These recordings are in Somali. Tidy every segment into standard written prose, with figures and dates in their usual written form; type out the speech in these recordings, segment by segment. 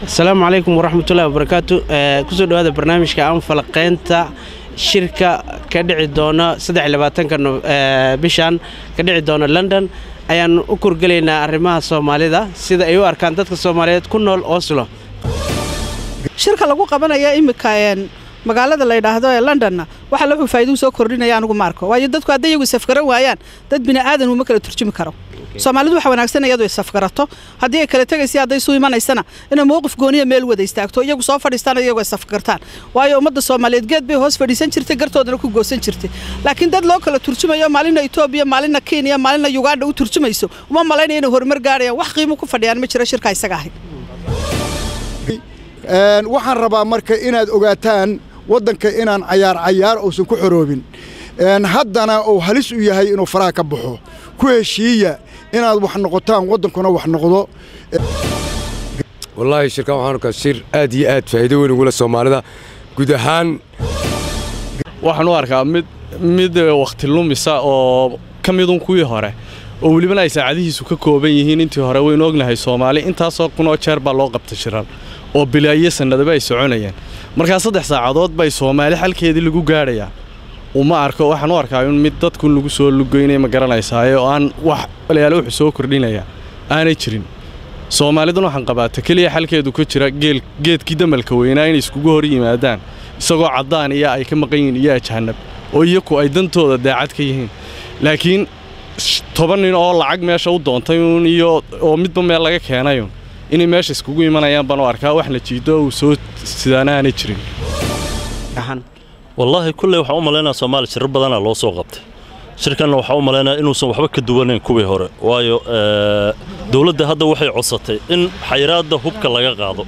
السلام عليكم ورحمة الله وبركاته. كسر هذا برنامج كأم فلقينتا شركة كدع دونا صدق لباتن كانوا بيشان كدع دونا لندن أيان أكور قلنا الرماة الصومالية ده سيدا أيوة أركانتات الصومالية كنا الأصله شركة لقوا قبنا يا إمكان magaalada la yiraahdo ee London waxa la faa'iido soo kordhinaya anigu marko waayo dadku haday iyagu safgaran waayaan dad bini aadan uma kala turjumi karo Soomaalidu waxa wanaagsan iyadu ay safgarato hadii ay kala tagaysi haday soo imanaysana in mowqif gooniya meel wada istaagto iyagu soo fadhiistaan iyagu ay safgartaan waayo ummadda Soomaaliyeed geed bay hoos fadhiisan jirtay gartoodana ku goosan jirtay laakiin dad loo kala turjumayo maalina Itoobiya maalina Kenya maalina Uganda u turjumayso uma malaynayeen inay horumar gaarayaan wax qiimo ku fadhiyaan ma jira shirka isaga ahay waxaan rabaa marka inaad ogaataan waddanka inaan cayaar uusan ku xoroobin haddana uu halis u yahay inuu faraha ka baxo ku heshiiya inaad wax noqotaan waddankuna wax noqdo wallahi shirka waxaan ka shir aad iyo aad faa'iido weyn ugu leh Soomaalida guud ahaan waxaan u arkaa mid waqti lumisa oo kamidun kuwii hore oo waliba ay saacadihiisu ka kooban yihiin intii hore weyn ognahay Soomaali intaasoo kun oo jeer baa loo qabtay shirar oo bilaaye sanadaba ay soconayeen marka 3 saacadood bay Soomaali xalkeedii lagu gaaraya uma arko waxaan u arkaa in mid dadku lagu soo lugeynay ma garanaysaa oo aan wax walaalo wax soo kordhinaya aanay jirin Soomaaliduna waxaan qabaata kaliya xalkeedu ku jira geedkii damalka weynaa in iskugu hor yimaadaan isagoo cadaan iyo ay ka maqan yihiin iyo jahanab oo iyagu ay dantooda daacad ka yihiin laakiin 10 nin oo lacag meesha u doontay iyo oo midba meel laga keenayo inay meesha iskugu imanayaan baan u arkaa wax la jiido oo soo sidaanaanay jirin wallahi kullee waxa u maleynaa Soomaali shir badan loo soo qabtay shirkan waxa u maleynaa inuusan waxba ka duwaneyn kuwii hore waayo dawladda hadda waxay codsatay in xayiraadda hubka laga qaado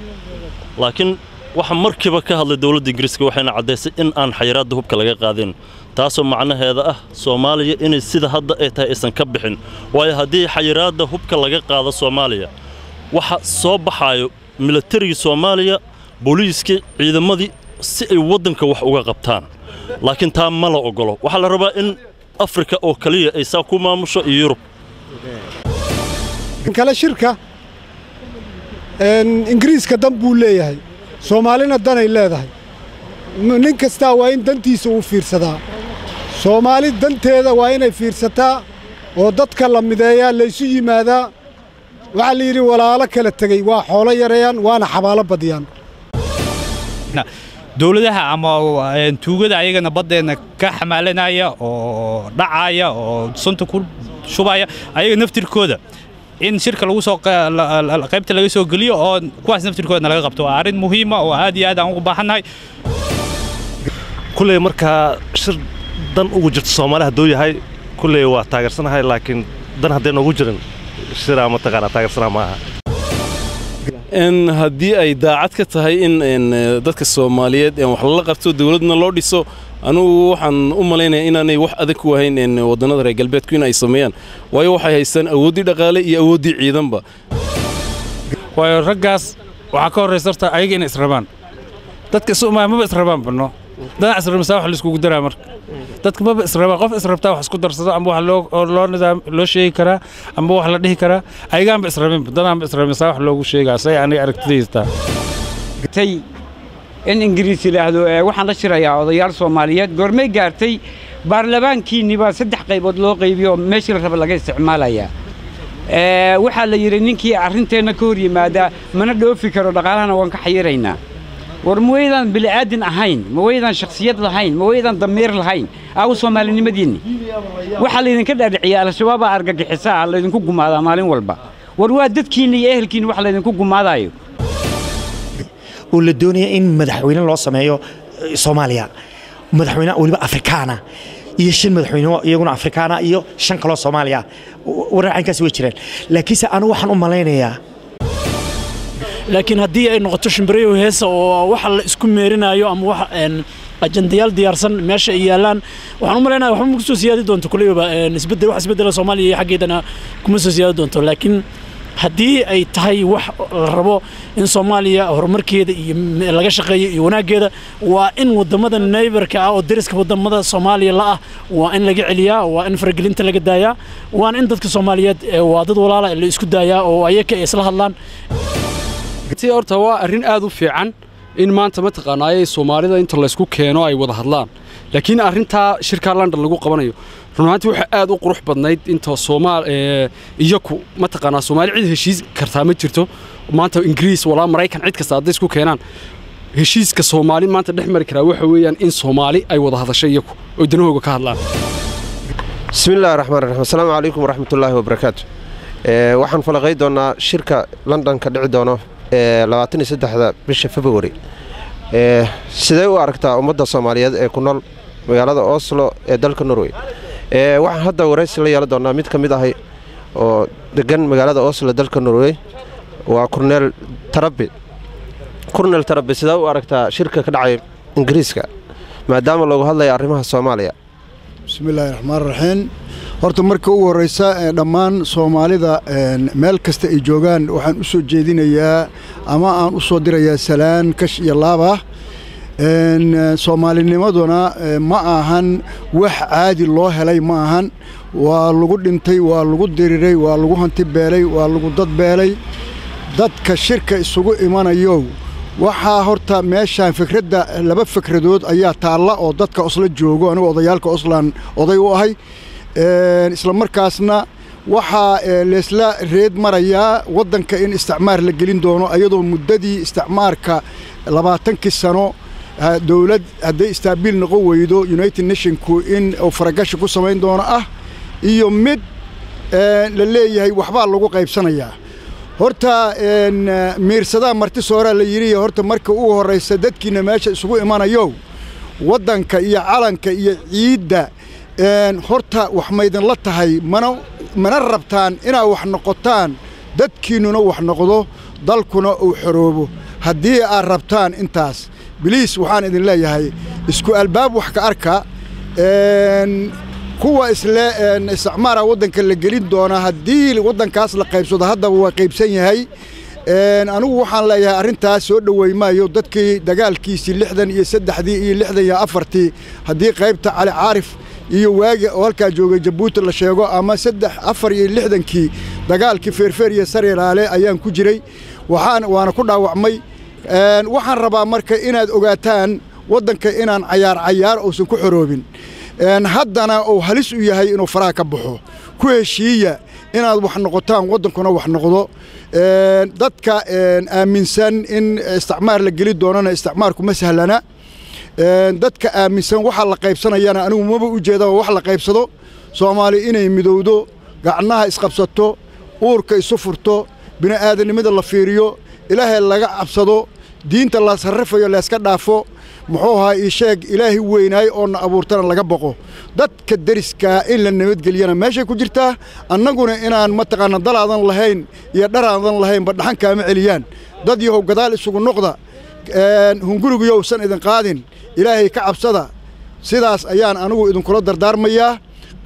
laakiin waxa markiiba ka hadlay dawladda Ingiriiska waxayna cadeysay in aan xayiraadda hubka laga qaadin taasoo macnaheedu ah Soomaaliya inay sida hadda ay tahay aysan ka bixin waayo hadii xayiraadda hubka laga qaado Soomaaliya waxa soo baxayo militariga Soomaaliya booliiska ciidamadii si ay wadanka wax uga qabtaan laakiin taa ma la ogolo waxa la rabaa in Afrika oo kaliya ay saa ku maamusho Yurub kala shirka Ingiriiska dan buu leeyahay Soomaalina dan ay leedahay nin kasta waa in dantiisa uu fiirsadaa Soomaali danteeda waa inay fiirsataa oo dadka la mideeya la isu yimaadaa waxa la yiri walaalo kala tagay waa xoolo yareeyaan waana xabaalo badiyaan dawladaha ama tuugada ayagana badeena ka xamaalanaya oo dhacaya oo sunta ku shubaya ayaga naftirkooda in shirka lagu soo qaybta laga soo galiyo oo kuwaas naftirkooda laga qabto arin muhiim ah oo aad iyo aad aan ugu baahanahay kullee marka shir dan ugu jirto Soomaaliya haduu yahay kullee waa taageersanahay laakiin dan hadeen ugu jirin shir ama taqana taageersana maaha in hadii ay daacad ka tahay in dadka Soomaaliyeed ee wax la qabto dawladna loo dhiso anu waxaan u maleynayaa inaanay wax adag ku ahayn in wadannada reer galbeedku in ay sameeyaan waayo waxay haystaan awoodi dhaqaale iyo awoodi ciidanba waayo raggaas waxa ka horeysarta ayaga in israbaan dadka Soomaaliya ma israbaan bano dad asrabsa wax la isku daraa marka dadka ma israbaan qof israbta wax isku darsado ama wax loo nidaam loo sheegi kara ama wax la dhihi kara ayagaan israbeen dadaan israbsa wax loogu sheegaa say aniga aragtidaysta tay in Ingiriis ilaahdo waxaan la shirayaa odayaal Soomaaliyeed goormay gaartay baarlamaankiiniba 3 qaybood loo qaybiyo meeshii la raba laga isticmaalaya waxa la yiri ninkii arinteena ka hor yimaada mana dhoofi karo dhaqaalahana waan ka xayiraynaa warmooydan bilaadan ahayn mooydan shakhsiyad lahayn mooydan dameer lahayn aw Soomaalinimadiini waxa la idinka dhaadhiciyaa al-shabaab argagixisa la idinku gumaada maalin walba war waa dadkiina iyo ehelkiina waxa la idinku gumaadayo oo la doonaya in madaxweyne loo sameeyo Soomaaliya madaxweyne waliba Afrikaana iyo shan madaxweyne iyaguna Afrikaana iyo shan kale Soomaaliya waraankaas way jireen laakiin anu waxaan u maleynayaa laakiin hadii ay noqoto shimbiriyo heesa oo waxa la isku meerinayo ama wax ajandayaal diyaarsan meesha ay yaalaan waxaan u maleynayaa wax ma soo siyaadi doonto kulliba isbedel wax isbedel Soomaaliya xageedana kuma soo siyaadi doonto laakiin haddii ay tahay wax la rabo in Soomaaliya horumarkeeda iyo laga shaqeeyo iyo wanaageeda waa in wadamada neighborka ah oo dariska wadamada Soomaaliya la ah waa in laga celiyaa waa in faragelinta laga daayaa waa in dadka Soomaaliyeed waa dad walaala la isku daayaa oo ayaga isla hadlaan tii horta waa arrin aad u fiican in maanta ma taqaanaayay Soomaalida inta la isku keeno ay wada hadlaan laakiin arrinta shirka London lagu qabanayo runtii waxa aad u qurux badnayd inta iyaku ma taqaanaa Soomaali cid heshiis kartaa ma jirto maanta Ingiriis wala Mareykan cid kasta hadday isku keenaan heshiiska Soomaali maanta dhexmari kara waxa weeyaan in Soomaali ay wada hadasho iyaku oo danahooga ka hadlaan bismillaahir rahmaanir rahiim assalaamu alaykum warahmatullaahi wabarakaatuh waxaan falaqay doonaa shirka London ka dhici doono 23 bisha February sidee u aragtaa ummadda Soomaaliyeed ee ku nool magaalada Oslo ee dalka Norway waxaan hadda waraysi la yeelan doonaa mid ka mid ah oo degan magaalada Oslo dalka Norway waa Cornel Tarabi sidee u aragtaa shirka ka dhacay Ingiriiska maadaama lagu hadlayo arrimaha Soomaaliya bismillaahir rahmaanir rahiim horta marka ugu horeysa dhammaan Soomaalida meel kasta ay joogaan waxaan u soo jeedinayaa ama aan u soo dirayaa salaan kash iyo laaba Soomaalinimaduna ma ahan wax caadi loo helay ma ahan waa lagu dhintay waa lagu diriray waa lagu hanti beelay waa lagu dad beelay dadka shirka isugu imanayo waxaa horta meeshaan fikradda laba fikradood ayaa taalla oo dadka Oslo joogo anigu odayaalka Oslan oday u ahay isla markaasna waxaa leesla reed marayaa wadanka in isticmaar la gelin doono ayadoo muddadii isticmaarka 20 sano dawlad hadday istaabil noqon weydo United Nations-ku in uu faragash ku sameyn doono iyo mid la leeyahay waxba lagu qaybsanayaa horta miirsada marti soora la yiri horta marka ugu horeysa dadkiina meesha isugu imanayo wadanka iyo calanka iyo ciidda horta wax maydan la tahay mana rabtaan inaa wax noqotaan dadkiinuna wax noqdo dalkuna uu xoroobo haddii aad rabtaan intaas biliis waxaan idin leeyahay isku albaab wax ka arka kuwa isla isticmaara wadanka la gelin doona haddii wadankaas la qaybsado haddaba waa qaybsan yahay anigu waxaan leeyahay arrintaas soo dhaweymaayo dadkii dagaalkiisii 63 iyo 64 haddii qaybta Cali Caarif iyo waagi oo halka joogay Jabuuti la sheego ama 64 dagaalkii feerfeer iyo Sariiraale ayaan ku jiray waana ku dhaawacmay waxaan rabaa marka inaad ogaataan wadanka inaan cayaar uusan ku xoroobin haddana uu halis u yahay inuu faraha ka baxo ku heshiiya inaad wax noqotaan wadankuna wax noqdo dadka aaminsan in isticmaar la geli doonana isticmaarku ma sahlana dadka aaminsan waxa la qaybsanayana anigu maba u jeedaa wax la qaybsado Soomaali inay midowdo gacnaha isqabsato uurka isu furto bini'aadanimada la fiiriyo ilaahay laga cabsado diinta la sarrifayo la iska dhaafo muxuu ahaa ii sheeg ilaahi weynaay oo na abuurtana laga boqo dadka dariska in la nabadgeliyana meesha ku jirtaa annaguna inaan ma taqaan dalaadan lahayn iyo dharaadan lahayn badhaxan kaama celiyaan dad yahow gadaal isugu noqda hungurigu san idin qaadin ilaahay ka cabsada sidaas ayaan anigu idin kula dardaarmayaa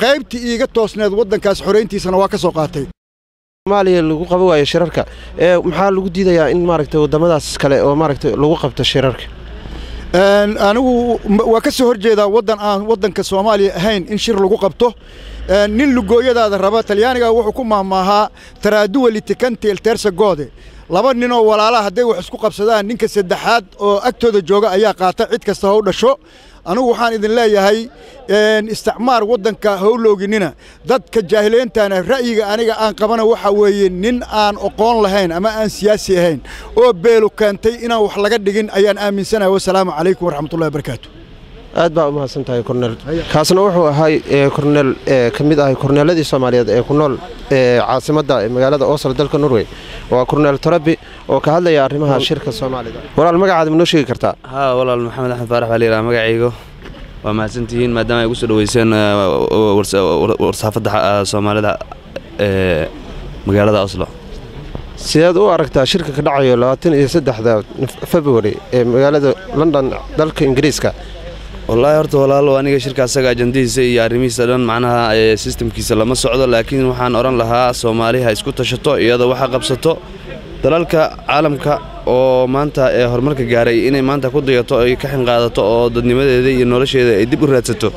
qaybtii iiga toosneed wadankaas xoreyntiisana waa ka soo qaatay Soomaaliya lagu qabo waayo shirarka maxaa lagu diidayaa in maaragtay wadamadaas kale oo maaragtay lagu qabto shirarka anigu waa ka soo horjeedaa wadanka Soomaaliya ahayn in shir lagu qabto nin lugooyadaada raba Talyaaniga wuxuu ku maamaahaa taraadu litikante il terza gode laba nin oo walaalaha haday wax isku qabsadaan ninka saddexaad oo agtooda jooga ayaa qaata cid kasta oo dhasho anigu waxaan idin leeyahay isticmaar wadanka howlooginina dadka jaahileentana ra'yiga aniga aan qabana waxa weeye nin aan aqoon lahayn ama aan siyaasi ahayn oo beelo keentay inaan wax laga dhigin ayaan aaminsanahay wassalaamu calaykum waraxmatullaahi wabarakaatuh aad baa u mahadsantahay Cornel kaasna wuxuu ahay Cornel kamid ah Corneladii Soomaaliyeed ee ku nool caasimadda magaalada Oslo dalka Norway waa Cornel Tarabi oo ka hadlaya arrimaha shirka Soomaalida walaal magacaada ma noo sheegi kartaa walaal Maxamed Axmed Faarax waliila magacaygu waa mahadsantihiin maadaama ay ugu soo dhaweyseen warsaafada Soomaalida magaalada Oslo sidaad u aragtaa shirka ka dhacayo 23 February ee magaalada London dalka Ingiriiska والله horta walaalo aniga shirka asaga ajandihiisa iyo arrimihiisa dhan macnaha systemkiisa lama socdo laakiin waxaan oran lahaa Soomaaliha isku tashato iyada waxa qabsato dalalka caalamka oo maanta horumarka gaaray inay maanta ku dayato ay ka xin qaadato oo dadnimadeeda iyo nolosheeda ay dib u raadsato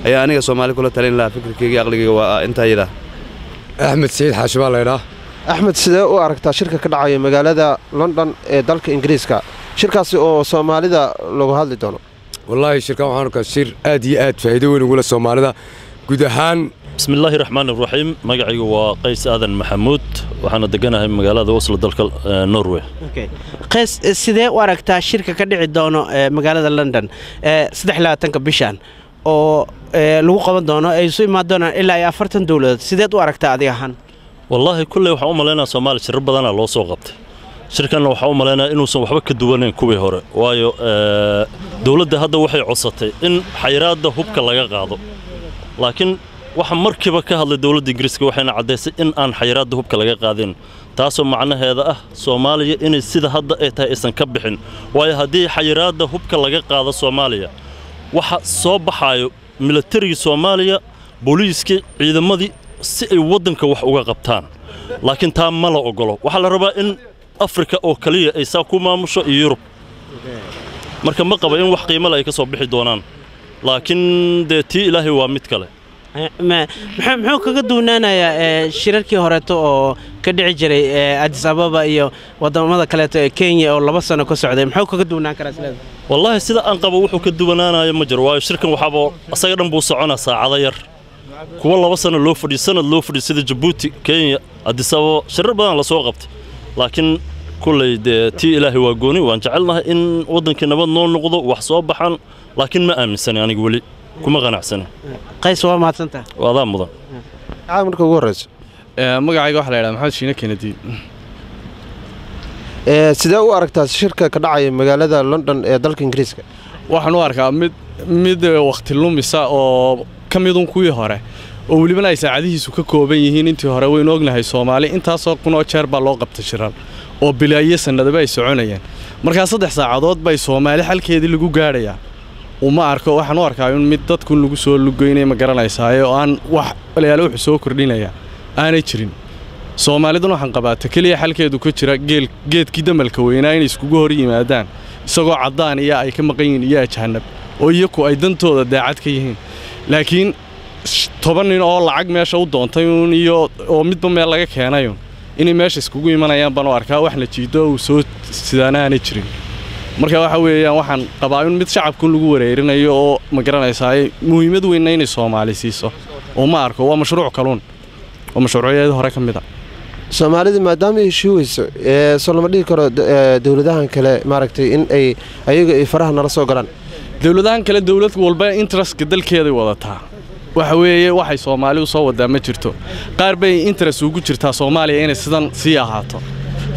ayaa aniga Soomaali kula talin lahaa fikirkayga aqligayga waa inta yada Ahmed Said Xaashima leeyahay axmed sidee u aragtaa shirka ka dhacaya magaalada london ee dalka ingiriiska shirkaasi oo soomaalida lagu hadli doono wallaahi shirkan waxaan arkaa shir aad iyo aad faa'iido weyn ugu leh soomaalida guud ahaan bismillaahi raxmaani raxiim magacaygu waa qays aadan maxamuud waxaana deganahay magaalada Oslo dalka Norway qays sidee u aragtaa shirka ka dhici doono magaalada London 23 bishan oo lagu qaban doono ay soo imaan doonaan ilaa 40 dawladood sideed u aragtaa adiga ahaan wallaahi kullee waxaan u maleynayaa Soomaaliya shir badan loo soo qabtay shirkan waxaan u maleynayaa inuusan waxba ka duwanayn kuwii hore waayo dawladda hadda waxay codsatay in xayiraadda hubka laga qaado laakiin waxa markiiba ka hadlay dawladda Ingiriiska waxayna cadeysay in aan xayiraadda hubka laga qaadin taasoo macnaheedu ah Soomaaliya inay sida hadda ay tahay isan ka bixin waayo hadii xayiraadda hubka laga qaado Soomaaliya waxa soo baxayo militariga Soomaaliya booliiska ciidamadii si ay wadanka wax uga qabtaan laakiin taa ma la ogolo waxa la rabaa in Afrika oo kaliya ay saa ku maamusho iyo Yurub marka ma qaba in wax qiimo leh ay ka soo bixi doonaan laakiin deetii Ilaahay waa mid kale muxuu kaga duunaanayaa shirarkii horeeto oo ka dhici jiray Addis Ababa iyo wadamada kale ee Kenya oo 2 sano ka socday muxuu kaga duunaan karaa isleedahay wallahi sida aan qabo wuxuu ka duwanaanayo ma jiro waayo shirkan waxaba asaga dhan buu soconaa saacado yar kuwa 2 sano loo fadhiyo sanad loo fadhiyo sida Djibouti Kenya Addis Ababa shirar badan la soo qabtay laakiin kullay tii Ilaahay waa gooni waan jecelnahay in wadankii nabad noo noqdo wax soo baxan laakiin ma aaminsan aniga wali kuma qanacsanin qays waa maadsantaa wadaa mudan marka ugu horeyso magacayga waxa la yiraahdaa Maxamed Shiine Kennedy sidee u aragtaa shirka ka dhacaya magaalada London ee dalka Ingiriiska waxaan u arkaa mid waqti lumisa oo kamidun kuwii hore oo waliba ay saacadihiisu ka kooban yihiin intii hore weyn ognahay Soomaali intaasoo kun oo jeer baa loo qabtay shirar oo bilaaye sanadaba ay soconayeen marka 3 saacadood bay Soomaali xalkeedii lagu gaadhayaa uma arko waxaan u arkaa in mid dadku lagu soo lugeynay ma garanaysaa oo aan wax walaalo wax soo kordhinaya aanay jirin Soomaalidu waxaan qabaata kaliya xalkeedu ku jira geedkii damalka weynaa in iskugu hor yimaadaan isagoo cadaan iyo ay ka maqan yihiin iyo jahanab oo iyagu ay dantooda daacad ka yihiin laakiin 10 nin oo lacag meesha u doontay iyo oo midba meel laga keenay inay meesha iskugu imanayaan baan u arkaa wax la jiido oo soo sidaanaanay jirin marka waxa weeyaan waxaan qabaa in mid shacabku lagu wareerinayo oo ma garanaysaa muhiimad weyn inay Soomaali siiso oo ma arko waa mashruuc kaluun oo mashruucyada hore ka mid ah Soomaalida maadaama ay shiwayso soo lama dhigi karo dawladahan kale maaragtay in ay ayaga ay faraha nala soo galaan dawladahan kale dawlad walba interest dalkeeda wadataa waxa weeye waxay Soomaali u soo wadaa ma jirto qaar bay interest ugu jirtaa Soomaaliya inay sidan sii ahaato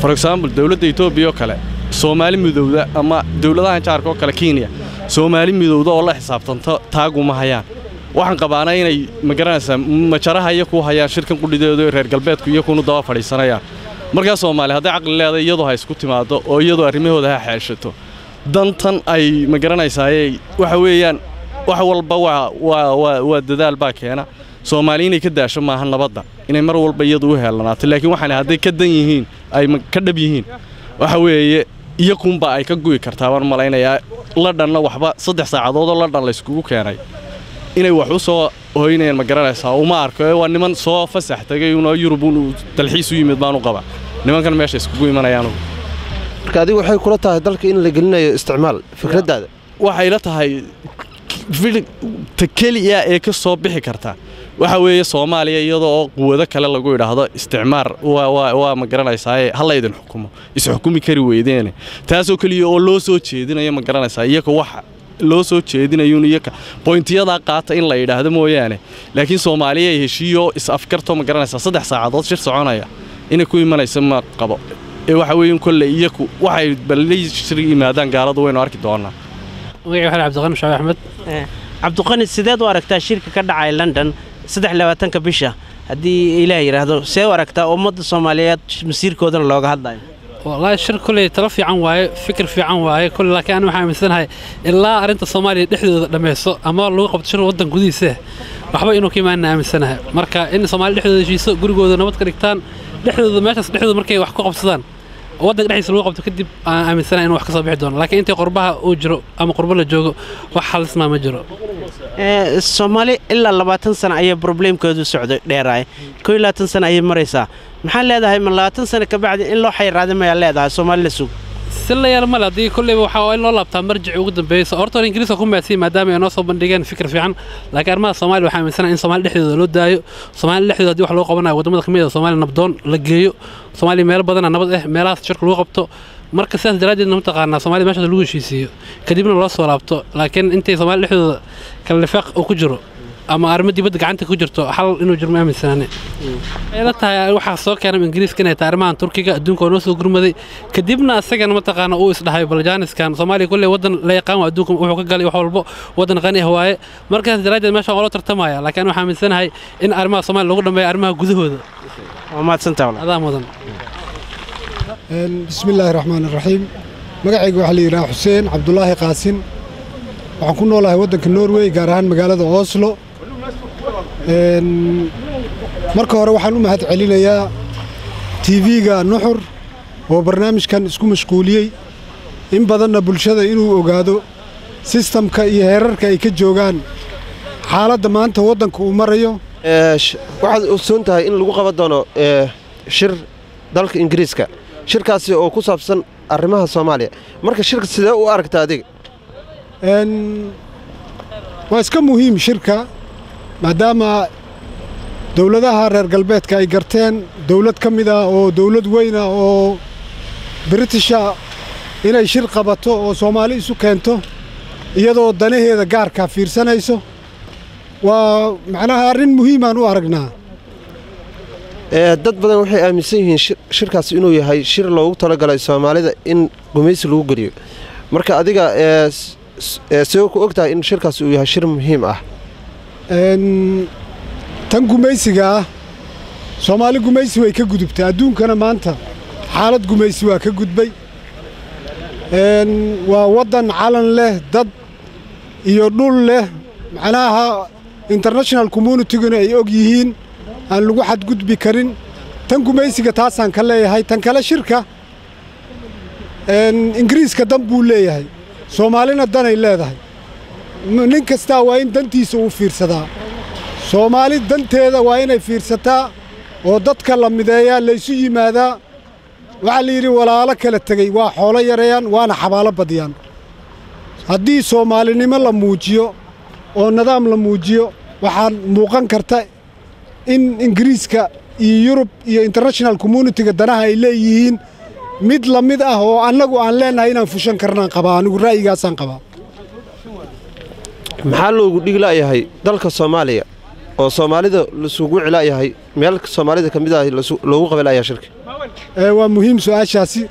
for example dawladda Itoobiya kale Soomaali midowda ama dawladahan jaarka kale Kenya Soomaali midowda oo la xisaabtanto taaguma hayaan waxaan qabaanaa inay ma garanaysaa majaraha iyo ku hayaan shirkan qudhideedo reer galbeedku iyo kuunu daba fadhiisanayaan marka Soomaali haday aqli leedahay iyadoo hay isku timaado oo iyadoo arrimahooda ha xeeshato dantan ay ma garanaysaa waxa weeyaan wax walba waa dadaal baa keena Soomaali inay ka daasho maaha nabadda inay mar walba iyadu u heelanaato laakiin waxaan haday ka dan yihiin ay ka dhab yihiin waxa weeye iyakunba ay ka guuy kartaa waan maleynayaa London waxba 3 saacadood oo London la iskugu keenay inay wax u soo hooynayaan ma garanaysaa uma arko waa niman soo fasax tagay oo Yurub uu dalxiis u yimid baan u qaba nimankan meesha iskugu imanayaan marka adigu waxay kula tahay dalka in la gelinayo isticmaal fikradaada waxay la tahay kaliya ee ka soo bixi karta waxa weeye Soomaaliya iyadoo oo quwado kale lagu yiraahdo isticmaar waa ma garanaysaa hal idin xukumo is xukumi kari weydeen taasoo kaliya oo loo soo jeedinayo ma garanaysaa iyaga waxa loo soo jeedinayo iyaga pointiyada qaata in la yiraahdo mooyaane laakiin Soomaaliya ay heshiyo is afkarto ma garanaysaa 3 saacadood shir soconaya inay ku imanayso ma qabo waxa weeyeen kulli iyagu waxay balay shir yimaadaan gaaladu waynu arki doonaa magaciisa Cabdiqani Shaabi Axmed Cabdiqani sideed u aragtaa shirka ka dhacay London 23 bisha hadii Ilaahay yiraahdo see u aragtaa ummadda Soomaaliyeed masiirkoodan looga hadlayo والله الشركة كلها تلفي عن واي فكر في عن واي كل لكن أنا محمد سنة إلا أنت الصومالي دحدو لما يسوق أما لو قبض شنو ودن قديسه وحبا إنه كمان أنا من سنة مركا إن الصومالي دحدو شيء سوق جرجو ذا نبض كريكتان دحدو ما تس دحدو مركا وحكوا قبض صدان ودن دحيس الوقت بتكذب أنا من سنة إنه وحكي صبيح دون لكن أنت قربها أجرو أما قرب له جو وحال اسمه مجرو الصومالي إلا 20 سنة أي بروبلم كذو سعودي ديراي كل 20 سنة أي مريسا maxaa leedahay ma 20 sano ka bacdi in loo xayiraado ma leedahay Soomaaliya suug si la yar ma ladii kulliba waxa ay loo laabtaa marjic ugu dambeeyay horta Ingiriiska ku maasii maadaama ay noo soo bandhigeen fikir fiican laakiin arrimaha Soomaaliya waxa aaminsan in Soomaaliya dhexdeeda loo daayo Soomaaliya dhexdeeda hadii wax loo qabanayo wadamada kamid ah Soomaaliya nabdoon la geeyo Soomaaliya meel badan nabad ah meelahaas shirka lagu qabto marka sidaas daraadeed ma taqaanaa Soomaaliya meesha lagu heshiisiyo kadibna loo soo laabto laakiin intay Soomaaliya dhexdeeda kala lifaaq ku jiro ama arrimo dibadda gacanta ku jirto hal inuu jirmo aaminsanane ila tahay waxa soo keenay Ingiriiska inay taarimahan Turkiga adduunka oo soo gurmaday kadibna asagana ma taqaana uu isdhahay Baljaniskan Soomaaliya kullee wadan la yaqaan adduunka wuxuu ka galay wax walba wadan qani ah waaye markaas daraadeed meesha oo la tartamaya laakiin waxa aaminsanahay in arrimaha Soomaaliya lagu dhameeyo arrimaha gudahooda ma adsantaa walaal adaa mudan bismillaahir rahmaanir rahiim magacaygu waxa la yiraahdaa Xuseen Cabdullaahi Qaasin waxaan ku noolahay wadanka Norway gaar ahaan magaalada Oslo marka hore waxaan u mahad celinayaa TV-ga Nuxur oo barnaamijkan isku mashquuliyay in badanna bulshada inuu ogaado systemka iyo heerarka ay ka joogaan xaaladda maanta wadanka uu marayo waxaad ogsoon tahay in lagu qaban doono shir dalka Ingiriiska shirkaasi oo ku saabsan arrimaha Soomaaliya marka shirka sidee u aragtaa adiga waa iska muhiim shirka maadaama dawladaha reer galbeedka ay garteen dawlad ka mid ah oo dawlad weyn ah oo British inay shir qabato oo Soomaali isu keento iyadoo danaheeda gaarka fiirsanayso waa macnaha arrin muhiim ah u aragnaa dad badan waxay aaminsan yihiin shirkaas inuu yahay shir loogu talagalay Soomaalida in gumaysi lagu geliyo marka adiga soo ku ogtahay in shirkaas uu yahay shir muhiim ah tan gumaysiga Soomaali gumaysi way ka gudubtay adduunkana maanta xaalad gumaysi waa ka gudbay waa wadan calan leh dad iyo dhul leh macnaha international community-guna ay og yihiin aan lagu xadgudbi karin tan gumaysiga taasaan ka leeyahay tan kale shirka Ingiriiska dan buu leeyahay Soomaalina dan ay leedahay nin kasta waa in dantiisa uu fiirsadaa Soomaali danteeda waa inay fiirsataa oo dadka la mideeyaa la isu yimaadaa waxa la yiri walaalo kala tagay waa xoolo yareeyaan waana xabaalo badiyaan haddii Soomaalinimo la muujiyo oo nidaam la muujiyo waxaan muuqan karta in Ingiriiska iyo Yurub iyo international community-ga danaha ay leeyihiin mid la mid ah oo annagu aan leenahay inaan fushan karnaan qabaa anigu ra'yigaasaan qabaa maxaa loogu dhiglayahay dalka Soomaaliya oo Soomaalida la suugu cilayahay meel Soomaalida kamid ah loogu qabalaya shirka waa muhiim su'aashaasi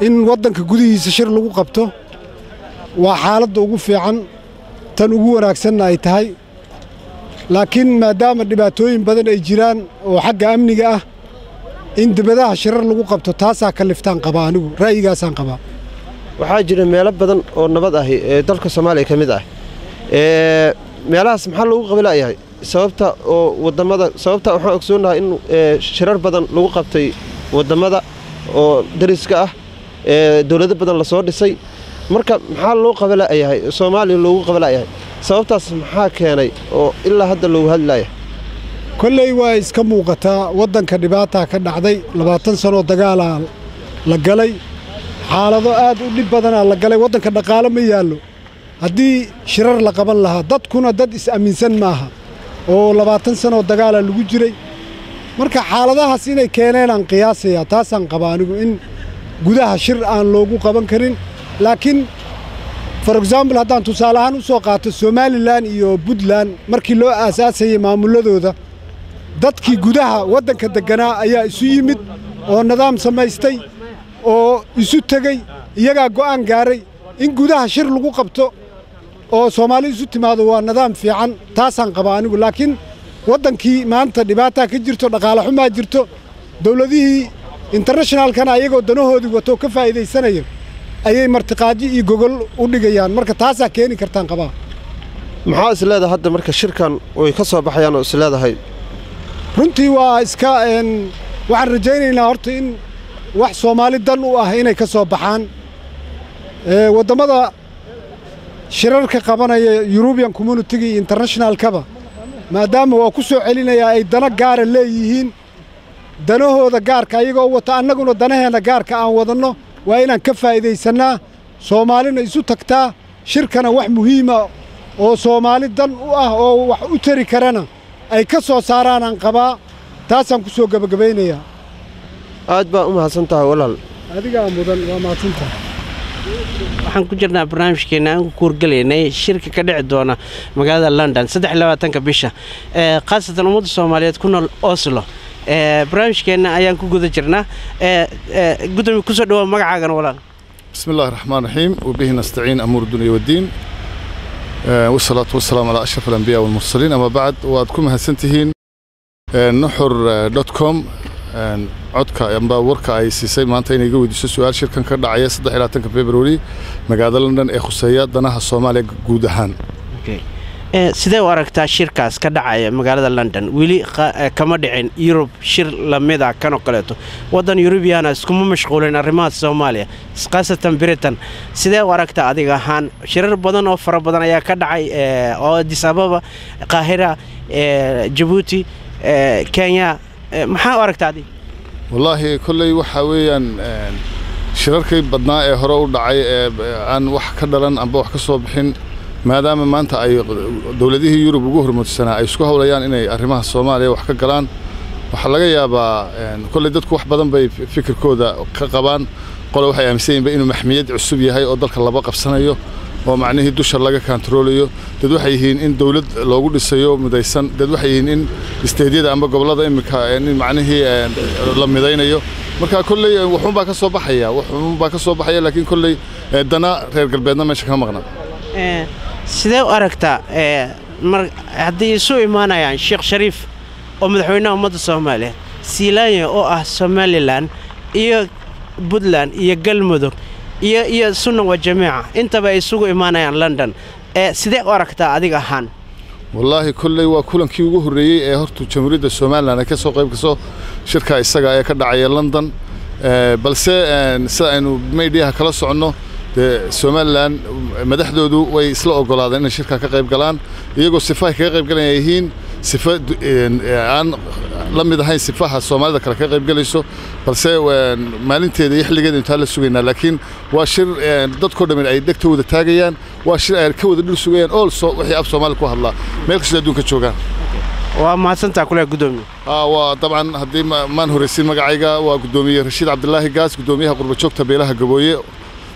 in wadanka gudihiisa shir lagu qabto waa xaaladda ugu fiican tan ugu wanaagsan ay tahay laakiin maadaama dhibaatooyin badan ay jiraan oo xagga amniga ah in dibadaha shirar lagu qabto taasaa ka liftaan qabaa anigu ra'yigaasaan qabaa waxaa jira meelo badan oo nabad ah ee dalka Soomaaliya kamid ah meelahaas maxaa loogu qabilayahay sababta oo wadamada sababta waxaan ogsoonahay in shirar badan lagu qabtay wadamada oo dariska ah dawlado badan la soo dhisay marka maxaa loo qabilayahay Soomaaliya loogu qabilayahay sababtaas maxaa keenay oo ilaa hadda loogu hadlayo kullay waa iska muuqataa wadanka dhibaata ka dhacday 20 sano dagaal la galay xaalado aad u dhib badan la galay wadanka dhaqaale ma yaalo haddii shirar la qaban lahaa dadkuna dad is aaminsan maaha oo 20 sano dagaal lagu jiray marka xaaladahaas inay keeneen aan qiyaasaya taasaan qabaa anigu in gudaha shir aan loogu qaban karin laakiin for example haddaan tusaale ahaan u soo qaato Somaliland iyo Puntland markii loo aasaasayay maamuladooda dadkii gudaha wadanka deganaa ayaa isu yimid oo nidaam samaystay oo isu tagay iyaga go'aan gaaray in gudaha shir lagu qabto oo Soomaali isu timaado waa nidaam fiican taasaan qabaa anigu laakiin wadankii maanta dhibaata ka jirto dhaqaale xumo jirto dawladihii internationalkana ayagoo danahoodii wato ka faa'iideysanayeen ayay martiqaaji iyo gogol u dhigayaan marka taasaa keeni kartaan qabaa maxaa is leedahay hadda marka shirkan way ka soo baxayaan oo is leedahay runtii waa iska waxaan rajaynaynaa horta in wax Soomaali dan u ah inay ka soo baxaan wadamada shirarka qabanaya European Community International kaba maadaama waa ku soo celinaya ay dana gaar leeyihiin danahooda gaarka ayagoo wata annaguna danaheenna gaarka aan wadanno waa inaan ka faa'iidaysannaa soomaalina isu tagtaa shirkana wax muhiima oo soomaali dan u ah oo wax u tari karana ay ka soo saaraanaan qabaa taasaan ku soo gebagabaynayaa aad baa u mahadsantahay walaal adigaa mudan waa mahadsantahay waxaan ku jirnaa barnaamijkeena aan ku kuurgalaynay shirka ka dhici doona magaalada London 23 bisha qaasatan ummadda Soomaaliyeed ku nool Oslo barnaamijkeena ayaan ku guda jirnaa gudoomiye ku soo dhawaad magacaagan walaal bismillaahir rahmaanir rahiim wa bihi nastaciin amur dunya wad-diin wasalaatu wasalaamu ala ashrafil anbiyaa wal mursaliin ama ba'd waad ku mahadsantihiin nuxur.com codka amba warka ay siisay maanta inay iga weydiiso su'aal shirkan ka dhacaya 23 February magaalada London ee khuseeya danaha Soomaaliya guud ahaan sidee u aragtaa shirkaas ka dhacaya magaalada London wili kama dhicin Europe shir lamida kan oo kaleeto wadan European iskuma mashquulin arrimaha Soomaaliya qaasatan Britain sidee u aragtaa adiga ahaan shirar badan oo fara badan ayaa ka dhacay oo Addis Ababa Qaahira Djibouti Kenya maxaa u aragtaa adiga wallahi kullay waxa weeyaan shirarkii badnaa ee hore u dhacay aan wax ka dhalan amba wax ka soo bixin maadaama maanta ay dawladihii Yurub ugu hormarsanaa ay isku hawlayaan inay arrimaha Soomaaliya wax ka galaan waxa laga yaabaa kullay dadku wax badan bay fikirkooda ka qabaan qolo waxay aaminsan yihiin inuu maxmiyad cusub yahay oo dalka laba qabsanayo oo macnaheedu dusha laga kontroolayo dad waxay yihiin in dawlad loogu dhisayo midaysan dad waxay yihiin in isteediyada amba gobolada imika in macnaheedu la midaynayo marka kullay wuxuu baa ka soo baxaya laakiin kullay dana reer galbeedna meesha ka maqnaa sidee u aragtaa haddii isu imaanayaan Sheekh Shariif oo madaxweynaha ummadda Soomaaliya Siilaanya oo ah Somaliland iyo Puntland iyo Galmudug iyo Sunna wa Jamaaca intaba ay isugu imaanayaan London sidee u aragtaa adiga ahaan wallahi kullay waa kulankii ugu horeeyay ee hortu jamhuuriyadda Soomaaliland ka soo qayb gasho shirka isaga ee ka dhacaya London balse sida aynu meediyaha kala socono Somaliland madaxdoodu way isla ogolaadeen in shirka ka qayb galaan iyagoo sifaha ka qayb galayeen sifa aan la mid ahayn sifaha Soomaalida kala ka qayb galayso balse maalinteeda iyo xilligeeda inta la sugaynaa laakiin waa shir dadkoo dhan ay degtooda taagayaan waa shir ay ka wada dhul sugayaan also wixii af Soomaali ku hadla meel kasta adduunka joogaan waa mahadsantaa kula gudoomiye waa dabcan hadii maan horeysin magacayga waa gudoomiye Rashiid Cabdullaahi Gaas gudoomiyaha qurba joogta beelaha Gabooye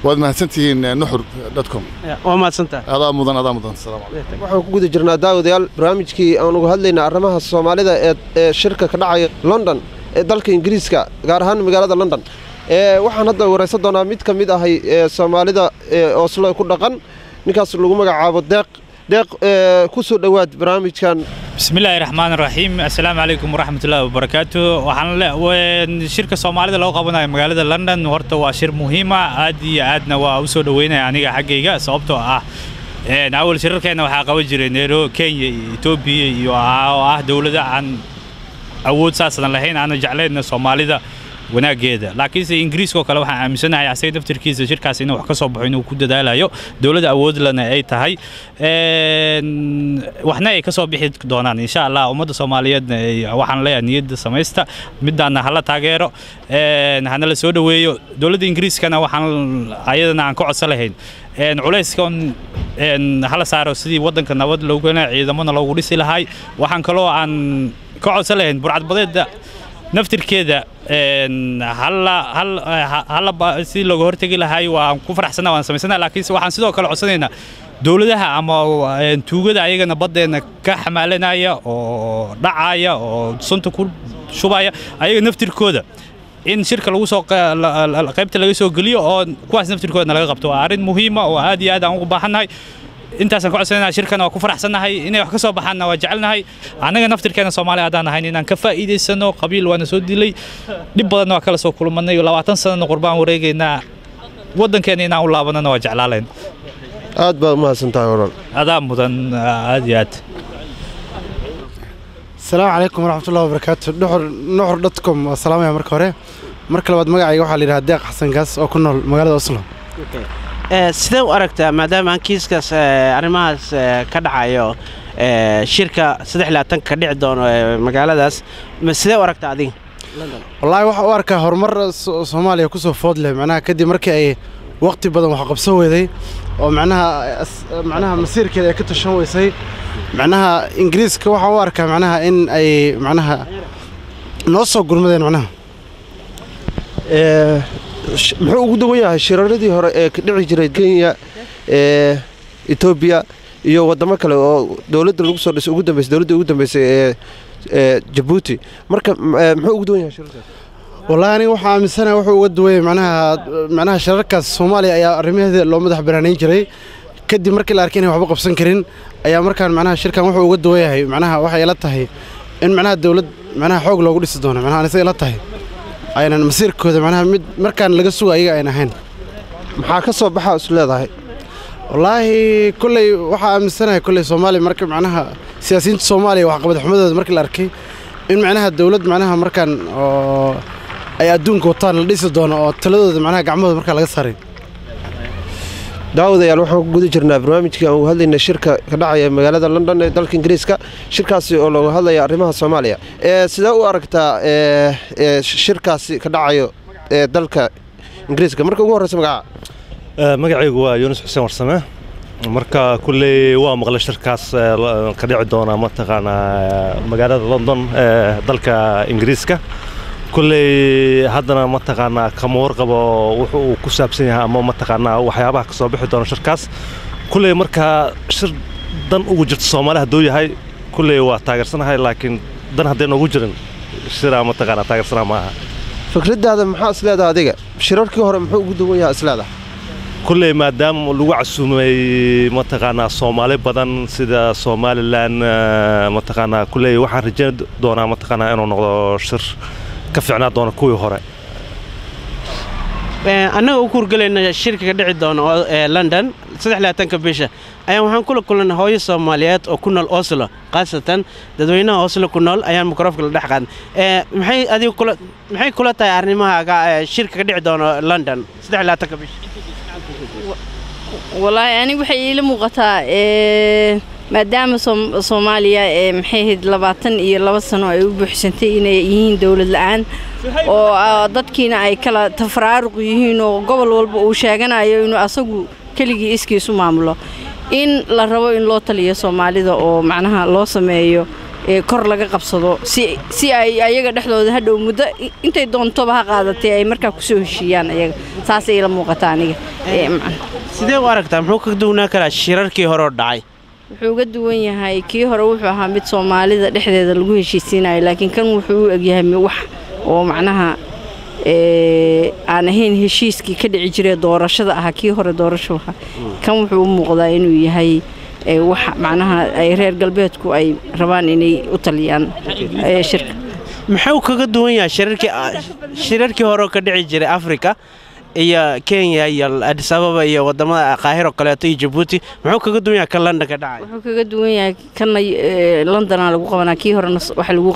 waad mahadsantihiin nuxur.com waa mahadsantaa adaa mudan assalaamu calaykum waxaan ku guda jirnaa daawadayaal barnaamijkii aan uga hadlaynaa arrimaha Soomaalida ee shirka ka dhacaya London ee dalka Ingiriiska gaar ahaan magaalada London waxaan hadda wareysan doonaa mid ka mid ah Soomaalida Oslo ku dhaqan ninkaas lagu magacaabo deeq ku soo dhawaad barnaamijkan bismillaahir rahmaanir rahiim assalaamu calaykum waraxmatullaahi wabarakaatuh waxaan shirka Soomaalida loo qabanayo magaalada London horta waa shir muhiim ah aad iyo aadna waa u soo dhaweynaya aniga xaggayga sababtoo ah awal shirarkeena waxa qaban jiray Nairobi Kenya Ethiopia iyo dawladda aan awood saasan lahayn aan jeclayna Soomaalida wanaageeda laakiin si Ingiriiska kale waxaan aaminsanahay asay daftarkiisa shirkaas inuu wax ka soo baxo inuu ku dadaalayo dawladda awood lana ay tahay waxna ay ka soo bixi doonaan insha Allah ummadda Soomaaliyeed waxaan leeyahay niyadda sameeysta midana hala taageero hana la soo dhaweeyo dawladda Ingiriiskana waxaan ayadana aan ka codsanahay culayska hala saaro sidii wadanka nabad loogu helo ciidamada loogu dhisi lahay waxaan kaloo aan ka codsanahay burcadbadeeda naftirkeeda hal si looga hortagi lahay waan ku faraxsanaa waan sameysana laakiin waxaan sidoo kale codsanaynaa dawladaha ama tuugada ayagana badeena ka xamaalanaya oo dhacaya oo sunta ku shubaya ayaga naftirkooda in shirka lagu soo qaybta laga soo galiyo oo kuwaas naftirkooda laga qabto waa arrin muhiim ah oo aad iyo aad aan ugu baahanahay intaasaan ku codsanaynaa shirkan waa ku faraxsanahay inay wax ka soo baxaanna waa jecelnahay anaga naftirkeena Soomaaliya hadaan ahayn inaan ka faa'iideysano qabiil waana soo dilay dib badan waa kala soo kulmanay 20 sano qurbaan wareegaynaa wadankeena inaan u laabanana waa jeclaalayn aad baa mahadsantahay walaal adaa mudan aad iyo aad السلام عليكم ورحمة الله وبركاته nuxur.com السلام عليكم marka hore marka labaad magacayga waxa la yiraahdaa Deeq Xasan Gaas oo ku nool magaalada Oslo sidee u aragtaa maadaama aan kiiskaas arrimahaas ka dhacayo shirka 23 ka dhici doono magaaladaas sidee u aragtaa adiga wallaahi waxa u arkaa horumar Soomaaliya ku soo food leh macnaha kadib markii ay waqti badan wax qabso weeday oo macnaha masiirkeeda ay ka tashan weysay macnaha Ingiriiska waxa u arkaa macnaha in ay macnaha noo soo gurmadeen macnaha muxuu ugu duwan yahay shirarradii hore ee ka dhici jiray Kenya Ethiopia iyo wadamo kale oo dawladda lagu soo dhisay dawladda ugu dambeysay ee Djibouti marka muxuu ugu duwan yahay shirarkaas والله أنا وحنا من سنة وحنا ودوي معناها شركة الصومالية يا رميه هذا لو مدح برانين جري كدي مركل أركينه وحبق بسن كرين أيام مركان معناها شركة وحنا ودوي هي معناها وحنا يلتها هي إن معناها الدولة معناها حوق لو قلت صدقنا معناها نسي يلتها هي أنا مسير كذا معناها مركان لقصوا أي أنا هين محاكسة بحا أسئلة هاي والله كل وحنا من سنة كل صومالي مركب معناها سياسيين الصومالي وعقبة حمد مركل أركي إن معناها الدولة معناها مركان ay adduunka wataan la dhisi doono oo taladooda macnaha gacmahooda marka laga saaray daawadayaal waxaan ku guda jirnaa barnaamijkii aan uga hadlaynay shirka ka dhacaya magaalada London ee dalka Ingiriiska shirkaasi oo looga hadlayo arrimaha Soomaaliya sida u aragtaa shirkaasi ka dhacayo dalka Ingiriiska marka ugu horeysa magacaygu waa Yunus Xuseen Warsame marka kulay waa maqlay shirkaas ka dhici doona mataqaana magaalada London dalka Ingiriiska كلي هذا ما تقنا كمور قبا وكسب سنها أما ما تقنا وحيابها كصباح دون شركاس كلي مركا شر دن وجرت الصومالة هدوي هاي كلي وتاجر سنة هاي لكن دن هدين وجرن شراء ما تقنا تاجر سنة معها فكرة هذا محاس لا هذا دقة شرار كهرم محوق دويا أسلاده كلي ما دام لوع السومي ما تقنا الصومالي بدن سيدا صومال لان ما تقنا كلي واحد رجال دونا ما تقنا إنه نقدر شر كفعنا دون كوي هراء. أنا أقول قلنا الشركة قاعدة دون لندن صدق لا تنكبيشة. أيام هم كلنا هاي الصوماليات وكنا الأصل قاسة ددوينا أصل كنا أيام مكرف كل دحقان. محي أدي كل تيارني ما الشركة قاعدة دون لندن صدق لا تنكبيشة. والله يعني وحي لمقطع maadaama Soomaaliya maxay labaatan iyo laba sano ay u buuxsantay inay yihiin dawlad la'aan oo dadkiina ay kala tafraaruq yihiin oo gobol walba uu sheeganayo inuu asagu kaligii iskiisu maamulo in la rabo in loo taliyo Soomaalida oo macnaha loo sameeyo kor laga qabsado si ay ayaga dhexdooda hadhow muddo intay doontoba ha qaadatay ay markaa ku soo heshiiyaan ayaga saas ay la muuqataa aniga sidee u aragtaa muxuu ka duwanaa karaa shirarkii hore oo dhacay wuxuu uga duwan yahay kii hore wuxuu ahaa mid Soomaalida dhexdeeda lagu heshiisiinayo laakiin kan wuxuu u egyahay wax oo macnaha aan ahayn heshiiskii ka dhici jiray doorashada ah kii hore doorasho kan wuxuu u muuqdaa inuu yahay wax macnaha ay reer galbeedku ay rabaan inay u taliyaan shirka maxuu kaga duwan yahay shirarkii hore ka dhici jiray Afrika iyo Kenya iyo Addis Ababa iyo wadamada Qaahiro kaleeto iyo Djibouti muxuu kaga duwan yahay kan London ka dhacay wuxuu kaga duwan yahay kan London lagu qabanaa kii horena waxa lagu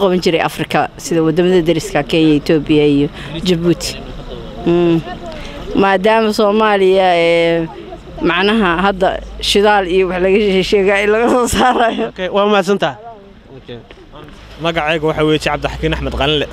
qaban jiray Afrika sida wadamada dariska Kenya Ethiopia iyo Djibouti maadaama Soomaaliya macnaha hadda shidaal iyo wax laga sheegay laga soo saarayo waa maasantaa magacaygu waxa weeye Cabdixakiin Axmed Qalinle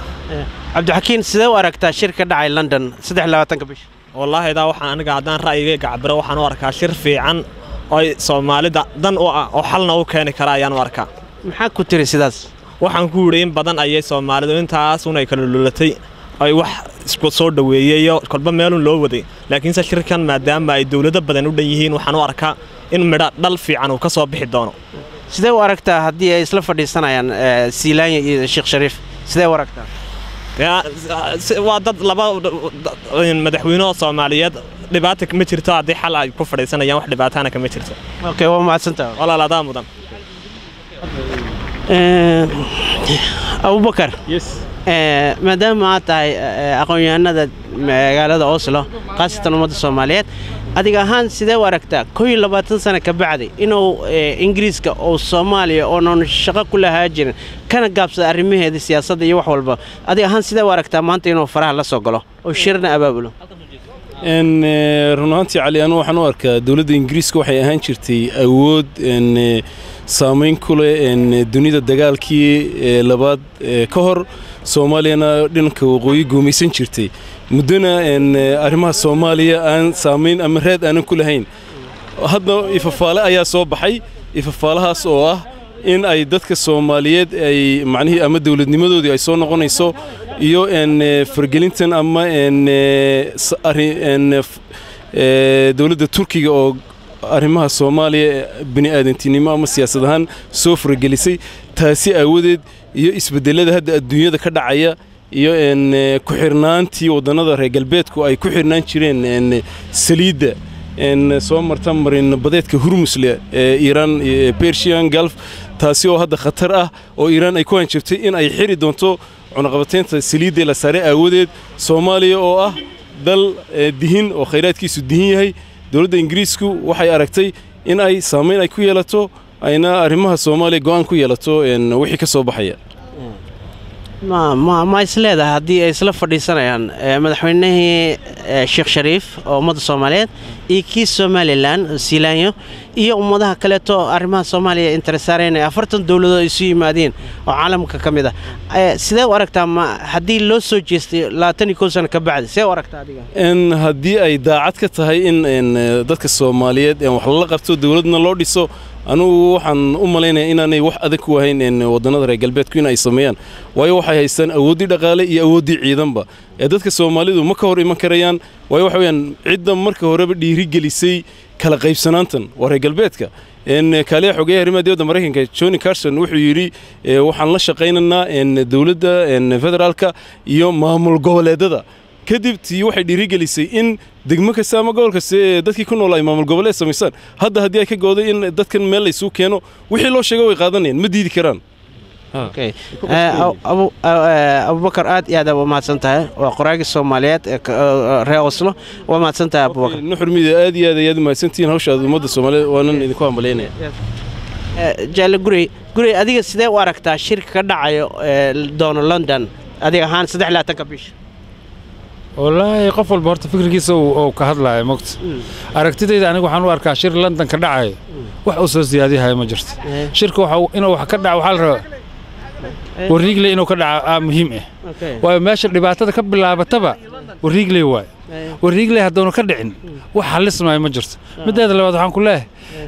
Cabdixakiin sidee u aragtaa shirka dhacay London 23 bish wallahi ida waxaan aniga hadaan ra'yigayga cabiro waxaan u arkaa shir fiican oo Soomaalida dan u ah oo xalna u keeni kara ayaan u arkaa maxaa ku tiri sidaas waxaan ku yiri in badan ayay Soomaalidu intaas una kala lulatay ay wax isku soo dhaweeyayo kolba meelun loo waday laakiin shirkan maadaama ay dawladda badan u dhan yihiin waxaan u arkaa in midha dhal fiican uu ka soo bixi doono sidee u aragtaa haddii ay isla fadhiisanayaan Siilaanya iyo Sheekh Shariif sidee u aragtaa waa dad laba madaxweyne Soomaaliyeed dhibaato ma jirto haddii xal ay ku fadhiisanayaan wax dhibaatana kama jirto okay waa mahadsantahay walaaladaa mudan Abubakar yes maadaama aad tahay aqoon-yahanada magaalada Oslo qaasatan ummadda Soomaaliyeed adiga ahaan sidee u aragtaa 22 sano ka bacdi inuu Ingiriiska oo Soomaaliya oo noon shaqo ku lahaa jirin kana gaabsada arrimaheeda siyaasadda iyo wax walba adiga ahaan sidee u aragtaa maanta inuu faraha la soo galo oo shirna abaabulo runtii cali anu waxaan u arkaa dawladda Ingiriiska waxay ahaan jirtay awood saameyn ku leh dunida dagaalkii labaad ka hor soomaaliyana dhanka waqooyi guumaysan jirtay muddana arrimaha soomaaliya aan saamayn ama raad aanan ku lahayn hadda ifafaale ayaa soo baxay ifafaalahaas oo ah in ay dadka Soomaaliyeed ay macnaheedu ama dawladnimadoodii ay soo noqonayso iyo fargelintan ama dawladda Turkiga oo arrimaha Soomaaliya bini aadantinimo ama siyaasad ahaan soo fargelisay taasi awoodeed iyo isbedelada hadda adduunyada ka dhacaya iyo ku xirnaantii wadannada reer galbeedku ay ku xirnaan jireen saliidda soo marta marin badeedka Hormuzle Iran Persian Gulf taasi oo hadda khatar ah oo Iran ay ku hanjabtay in ay xiri doonto cunaqabateynta saliidda la saaray awoodeed Soomaaliya oo ah dal dihin oo khayraadkiisu dihin yahay dawladda Ingiriisku waxay aragtay in ay saameyn ay ku yeelato ayna arrimaha Soomaaliya go'aan ku yeelato wixii ka soo baxaya ما isleedahay haddii ay isla fadhiisanayaan madaxweynihii Sheekh Shariif oo ummadda Soomaaliyeed iyo kii Somaliland Siilaanyo iyo ummadaha kale to arrimaha Soomaaliya interesareynay 40 dawladood isu yimaadeen oo caalamka kamid ah sidee u aragtaa haddii loo soo jeestay 21 sano ka bacdi sidee u aragtaa adiga haddii ay daacad ka tahay in dadka Soomaaliyeed wax la qabto dawladna loo dhiso anugu waxaan u maleynayaa inaanay wax adag ku ahayn wadannada reer galbeedku in ay sameeyaan waayo waxay haystaan awoodi dhaqaale iyo awoodi ciidanba dadka Soomaalidu ma ka hor iman karayaan waayo waxa weeyaan cidda marka horeba dhiiri gelisay kala qaybsanaantan waa reer galbeedka kaliya xogeeyaha arrimaha dibadda Mareykanka Johnny Carson wuxuu yiri waxaan la shaqeynaynaa dawladda federaalka iyo maamul goboleedada kadib tii waxay dhiiri gelisay in degmo kasta ama gobol kasta dadkii ku nool ay maamul goboleed sameeyaan hadda haddii ay ka gooday in dadkan meel la isugu keeno wixii loo sheegay way qaadanayaan ma diidi karaan okay Abu Bakar aad iyo aad u mahadsantahay waa qoraagi Soomaaliyeed reer Oslo waa mahadsantahay Abu Bakar nuxurmida aad iyo aad mahadsantiin hawshaada ummadda Soomaaliyeed waanan idinku hambalyeynaya jale guri adiga sidee u aragtaa shirka ka dhacayo doona London adiga ahaan 23 bisha والله قفل بورت فكر كيس أو كهذا مقت أركتدي أنا وحنا وأركع شير لندن كدعاء وحوس زيادة هاي مجرت شركة إنه وحكدع وحالها والرجل إنه كدع مهمة وماشي اللي بعتها كبل لعبتها والرجل هو والرجل هدونه كدعين وحل اسمه مجرت مدة هذا اللي بعده كله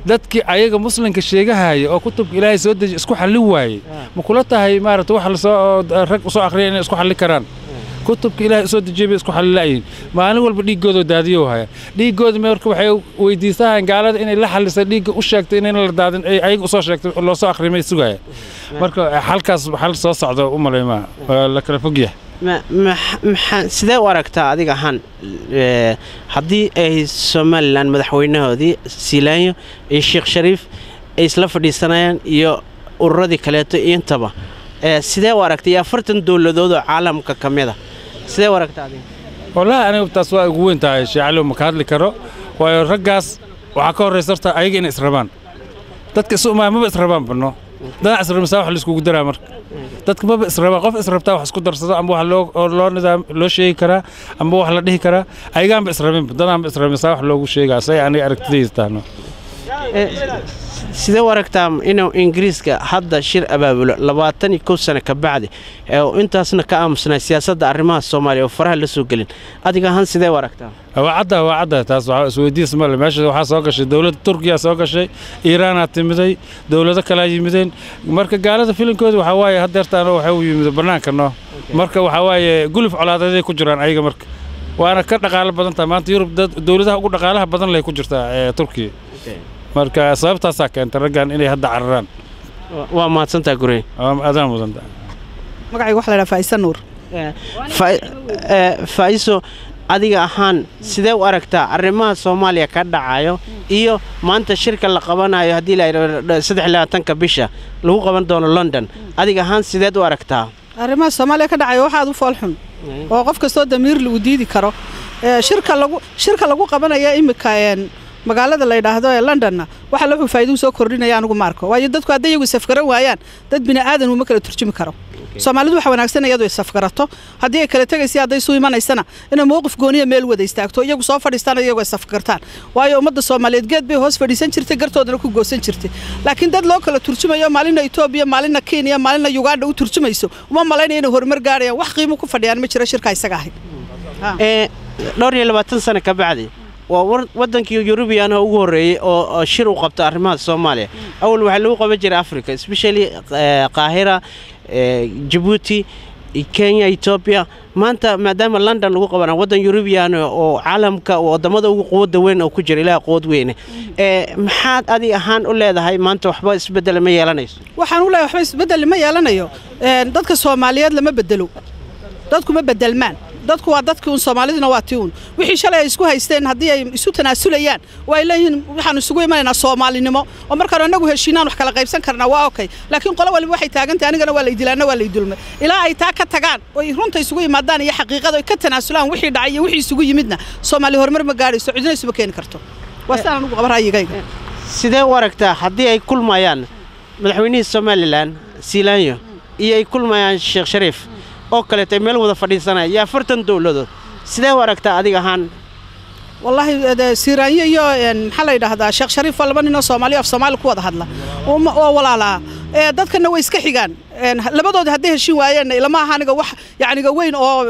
dadkii ayaga muslimka sheegahaya oo kutubka Ilaahay soo deji isku xalli waayay ma kula tahay maarata wax la soo rag soo aqriyeen isku xalli karaan kutubka Ilaahay soo dejiyo isku xallilaayeen maalin walba dhiigooda daadiyo haya dhiigooda marka waxay weydiistaan gaalada inay la xalliso dhiiga u sheegto inay la daadin ayaga soo sheegto loo soo aqrimay sugaya marka halkaas xal soo socdo u maleeyma la kala fogyahay sidee u aragtaa adiga ahaan haddii ay Somaliland madaxweynahoodii Siilaanyo iyo Sheekh Shariif ay isla fadhiisanayaan iyo ururadii kaleeto intaba sidee u aragtay 40 dawladood oo caalamka kamid ah sidee u aragtaa adiga wallahi anigu taas waa ugu weyn tahay shacabku ma ka hadli karo waayo raggaas waxa ka horeysarta ayaga in israbaan dadka Soomaaliya ma israbaan bano dad israbaan wax la isku daraa marka dadka ma israbaan qof israbtaa wax isku darsado ama wax loo nidaam loo sheegi karaa ama wax la dhihi karaa ayaga ma israbaan dadaan israbaan wax loogu sheegaa say aniga aragtidaystaano sidee u aragtaa inuu Ingiriiska hadda shir abaabulo 21 sano ka bacdi oo intaasna ka aamusnaa siyaasadda arrimaha Soomaaliya oo faraha la soo galin adiga ahaan sidee u aragtaa وعدها taas waxa isweydiis ma meesha waxa soo gashay dawladda Turkiga soo gashay Iran aad timiday dawlado kale yimideen marka gaalada filankooda waxa waaye hadeertaana waxa uu yimid banaanka no marka waxa waaye guluf colaadeed ku jiraan ayaga marka waana ka dhaqaale badan tahay maanta Yurub dawladaha ugu dhaqaalaha badan leh ku jirta Turkiga marka sababtaas keentay raggan inay hadda cararaan waa mahadsantahay gurey aadaan mudanta magacaygu waxa la yiraahdaa Faiso Nuur Faiso adiga ahaan sidee u aragtaa arrimaha Soomaaliya ka dhacayo iyo maanta shirka la qabanayo hadii la yiraahdo 23 bisha lagu qaban doono London adiga ahaan sidee u aragtaa arrimaha Soomaaliya ka dhacayo waxa aad u foolxun oo qof kastoo damiir lagu diidi karo shirka lagu qabanayo imika magaalada la yiraahdo ee London waxa la faa'iido soo kordhinaya anigu marko waayo dadku hadday iyagu safgaran waayaan dad bini aadan uma kala turjumi karo soomaalidu waxa wanaagsan iyadoo isafgarato haddii ay kala tagaysay hadday soo imanaysana inay mowqif gooniya meel wada istaagto iyagu soo fadhiistaan iyagoo isafgartaan waayo ummadda Soomaaliyeed geed bay hoos fadhiisan jirtay gartoodana ku goosan jirtay laakiin dad loo kala turjumayo maalina Itoobiya maalina Kenya maalina Uganda u turjumayso uma malaynayno inay horumar gaarayaan wax qiimo ku fadhiyaan ma jiro shirka isaga ahayd dhowr iyo 20 sano ka bacdi wadankii European ugu horeeyay oo shir u qabta arrimaha Soomaaliya awal waxa lagu qaban jiray Africa especially Qaahira Djibouti Kenya Ethiopia maanta maadaama London lagu qabana wadan European oo caalamka wadamada ugu quwadda weyn oo ku jira ilaa quwad weyn maxaad adi ahaan u leedahay maanta waxba isbedel ma yeelanayso waxaan u leeyahay waxba isbedel ma yeelanayo dadka Soomaaliyeed lama bedelo dadku ma bedelmaan dadku waa dadkii Soomaalidina waa tiun wixii shalay isku haysteen hadii ay isu tanaasulayaan way leeyihiin waxaan isugu imaanaa Soomaalinimo oo markaan anagu heshiinaan wax kala qaybsan karnaa waa okay laakiin qolo waliba waxay taagantahay anigana waa la idilaana waa la idulmay ilaa ay taa ka tagaan oo runta isugu yimaadaan iyo xaqiiqada ay ka tanaasulaan wixii dhacay iyo wixii isugu yimidna Soomaali horumar ma gaarayso cidina isba keeni karto wasaan anigu qabarayigayga sidee u aragtaa hadii ay kulmayaan madaxweynaha Somaliland Silaanyo iyo ay kulmayaan Sheekh Shariif oo kale tay meel wada fadhiisanaya yaa 40 dawladood sidee u aragtaa adiga ahaan wallahi Siiraanyo iyo maxaa la yiraahdaa Sheekh Shariif walba nin Soomaali ku wada hadla oo walaala dadkana way iska xigaan labadooda hadday heshiin waayeen ilama ahaniga wax yaaniga weyn oo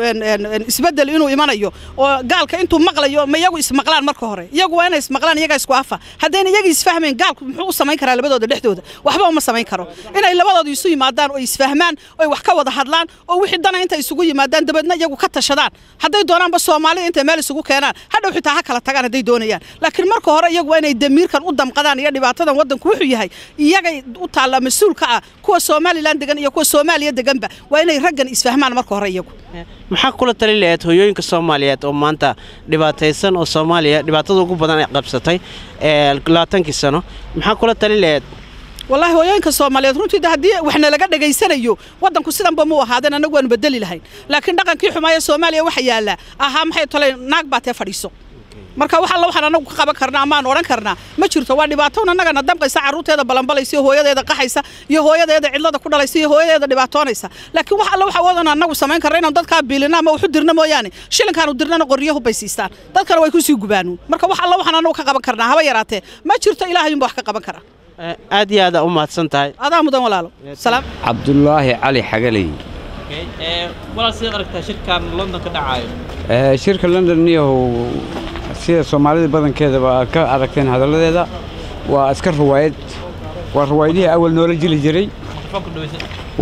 isbedel inuu imanayo oo gaalka intuu maqlayo ma iyagu ismaqlaan marka hore iyagu waa inay ismaqlaan iyaga isku afa haddayna iyaga isfahmeen gaalku muxuu u samayn karaa labadooda dhexdooda waxba uma samayn karo inay labadooda isu yimaadaan oo isfahmaan oo wax ka wada hadlaan oo wixii dana inta isugu yimaadaan dabadna iyagu ka tashadaan hadday doonaanba Soomaali inta meel isugu keenaan hadhow xitaa ha kala tagaan hadday doonayaan laakiin marka hore iyagu waa inay damiirkan u damqadaan iyo dhibaatadan wadanku wuxuu yahay iyaga u taala mas'uulka ah kuwa Somaliland degan iyo kuwa Soomaaliya deganba waa inay raggan isfahmaan marka hore iyagu maxaa kula tali lahayd hooyooyinka Soomaaliyeed oo maanta dhibaataysan oo Soomaaliya dhibaatada ugu badan ay qabsatay 20 sano maxaa kula tali lahayd wallahi hooyooyinka Soomaaliyeed runtii hadii waxna laga dhageysanayo wadanku sidanba mu ahaadeen anagu aan bedeli lahayn laakiin dhaqankii xumaaya Soomaaliya waxa yaala aha maxay tolay naag baatay fadhiiso marka waxa la waxaan anagu ka qaban karnaa ama aan oran karnaa ma jirto waa dhibaato anaga damqaysa caruurteeda balanbalaysa hooyadeeda qaxaysa iyo hooyadeeda cidlada ku dhalaysa iyo hooyadeeda dhibaatoonaysa laakiin waxa la waxa wadana anagu samayn karnaa inaan dadka biilina ama wax u dirna mooyaane shilinkaan u dirnana qoryaha baysiistaan dadkana way ku sii gubaanuu marka waxa la waxaan anagu ka qaban karnaa haba yaraatee ma jirto ilaahay wax ka qaban kara aad iyo aad u mahadsan tahay adaa mudan walaalo salaam Cabdullaahi Cali Xagaley walaal sidoo aragtaa shirkan London ka dhacayo shirka London iyo sida Soomaalida badankeeda ka aragteen hadaladeeda waa iska ruwaayad waa ruwaayadihii awal noola jili jiray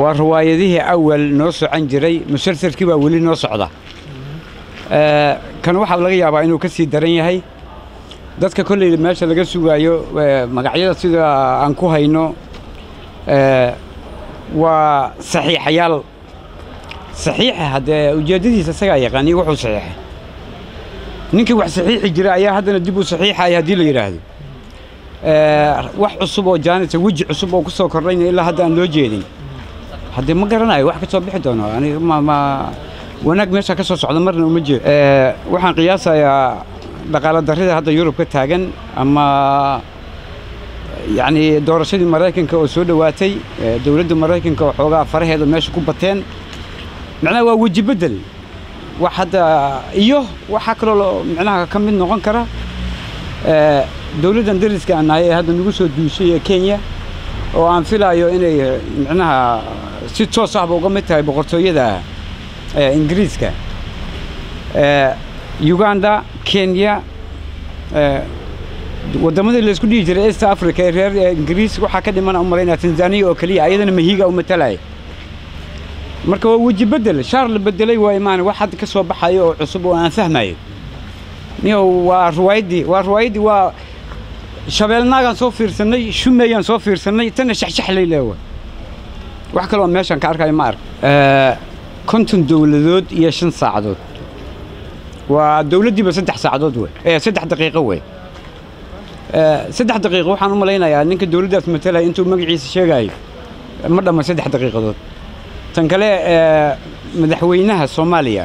waa ruwaayadihii awal noo socon jiray musalsalkii baa weli noo socda kan waxa laga yaabaa inuu ka sii daran yahay dadka kolley meesha laga sugaayo magacyada sida aan ku hayno waa saxiixayaal saxiixa hadee ujeedadiisa isaga yaqaan wuxuu saxiixay ninkii wax saxiixi jira ayaa haddana dib u saxiixay hadii la yiraahdo wax cusub oo jaanisa wiji cusub oo ku soo kordhayna ilaa hadda aan loo jeedin hadii ma garanayo wax ka soo bixi doono aniga ma wanaag meesha ka soo socda marna uma jeedo waxaan qiyaasayaa dhaqaale darrida hadda Yurub ka taagan ama yani doorashadii Mareykanka oo soo dhawaatay dawladda Mareykanka oo xoogaa faraheeda meesha ku bateen macnaha waa waji bedel wax hadda iyo waxa kale oo macnaha ka mid noqon kara dawladdan dariska aan nahay hadda nagu soo duushay Kenya oo aan filayo inay macnaha si toos ah uga mid tahay boqortooyada Ingiriiska Uganda Kenya wadamada la isku dhigi jiray East Africa ee reer Ingiriis waxa ka dhiman umaleynaa Tanzania oo kaliya ayadana mahiga u matalay marka waa waji bedel shaar la bedelay waa imaan wax had ka soo baxayo oo cusub oo aan fahmayo niyo waa ruwaayadi waa shabeelnaagan soo fiirsanay shumeeyaan soo fiirsanay tan shaxshax leeyahay wax kale oo meeshan ka arkay ma ark konton dawladood iyo 5 saacadood waa dawladdiiba 3 saacadood way 3 daqiiqo way 3 daqiiqo waxaan u maleynayaa ninka dawladdaas matalay intuu magaciisa sheegayo ma dhama 3 daqiiqadood tan kale madaxweynaha Soomaaliya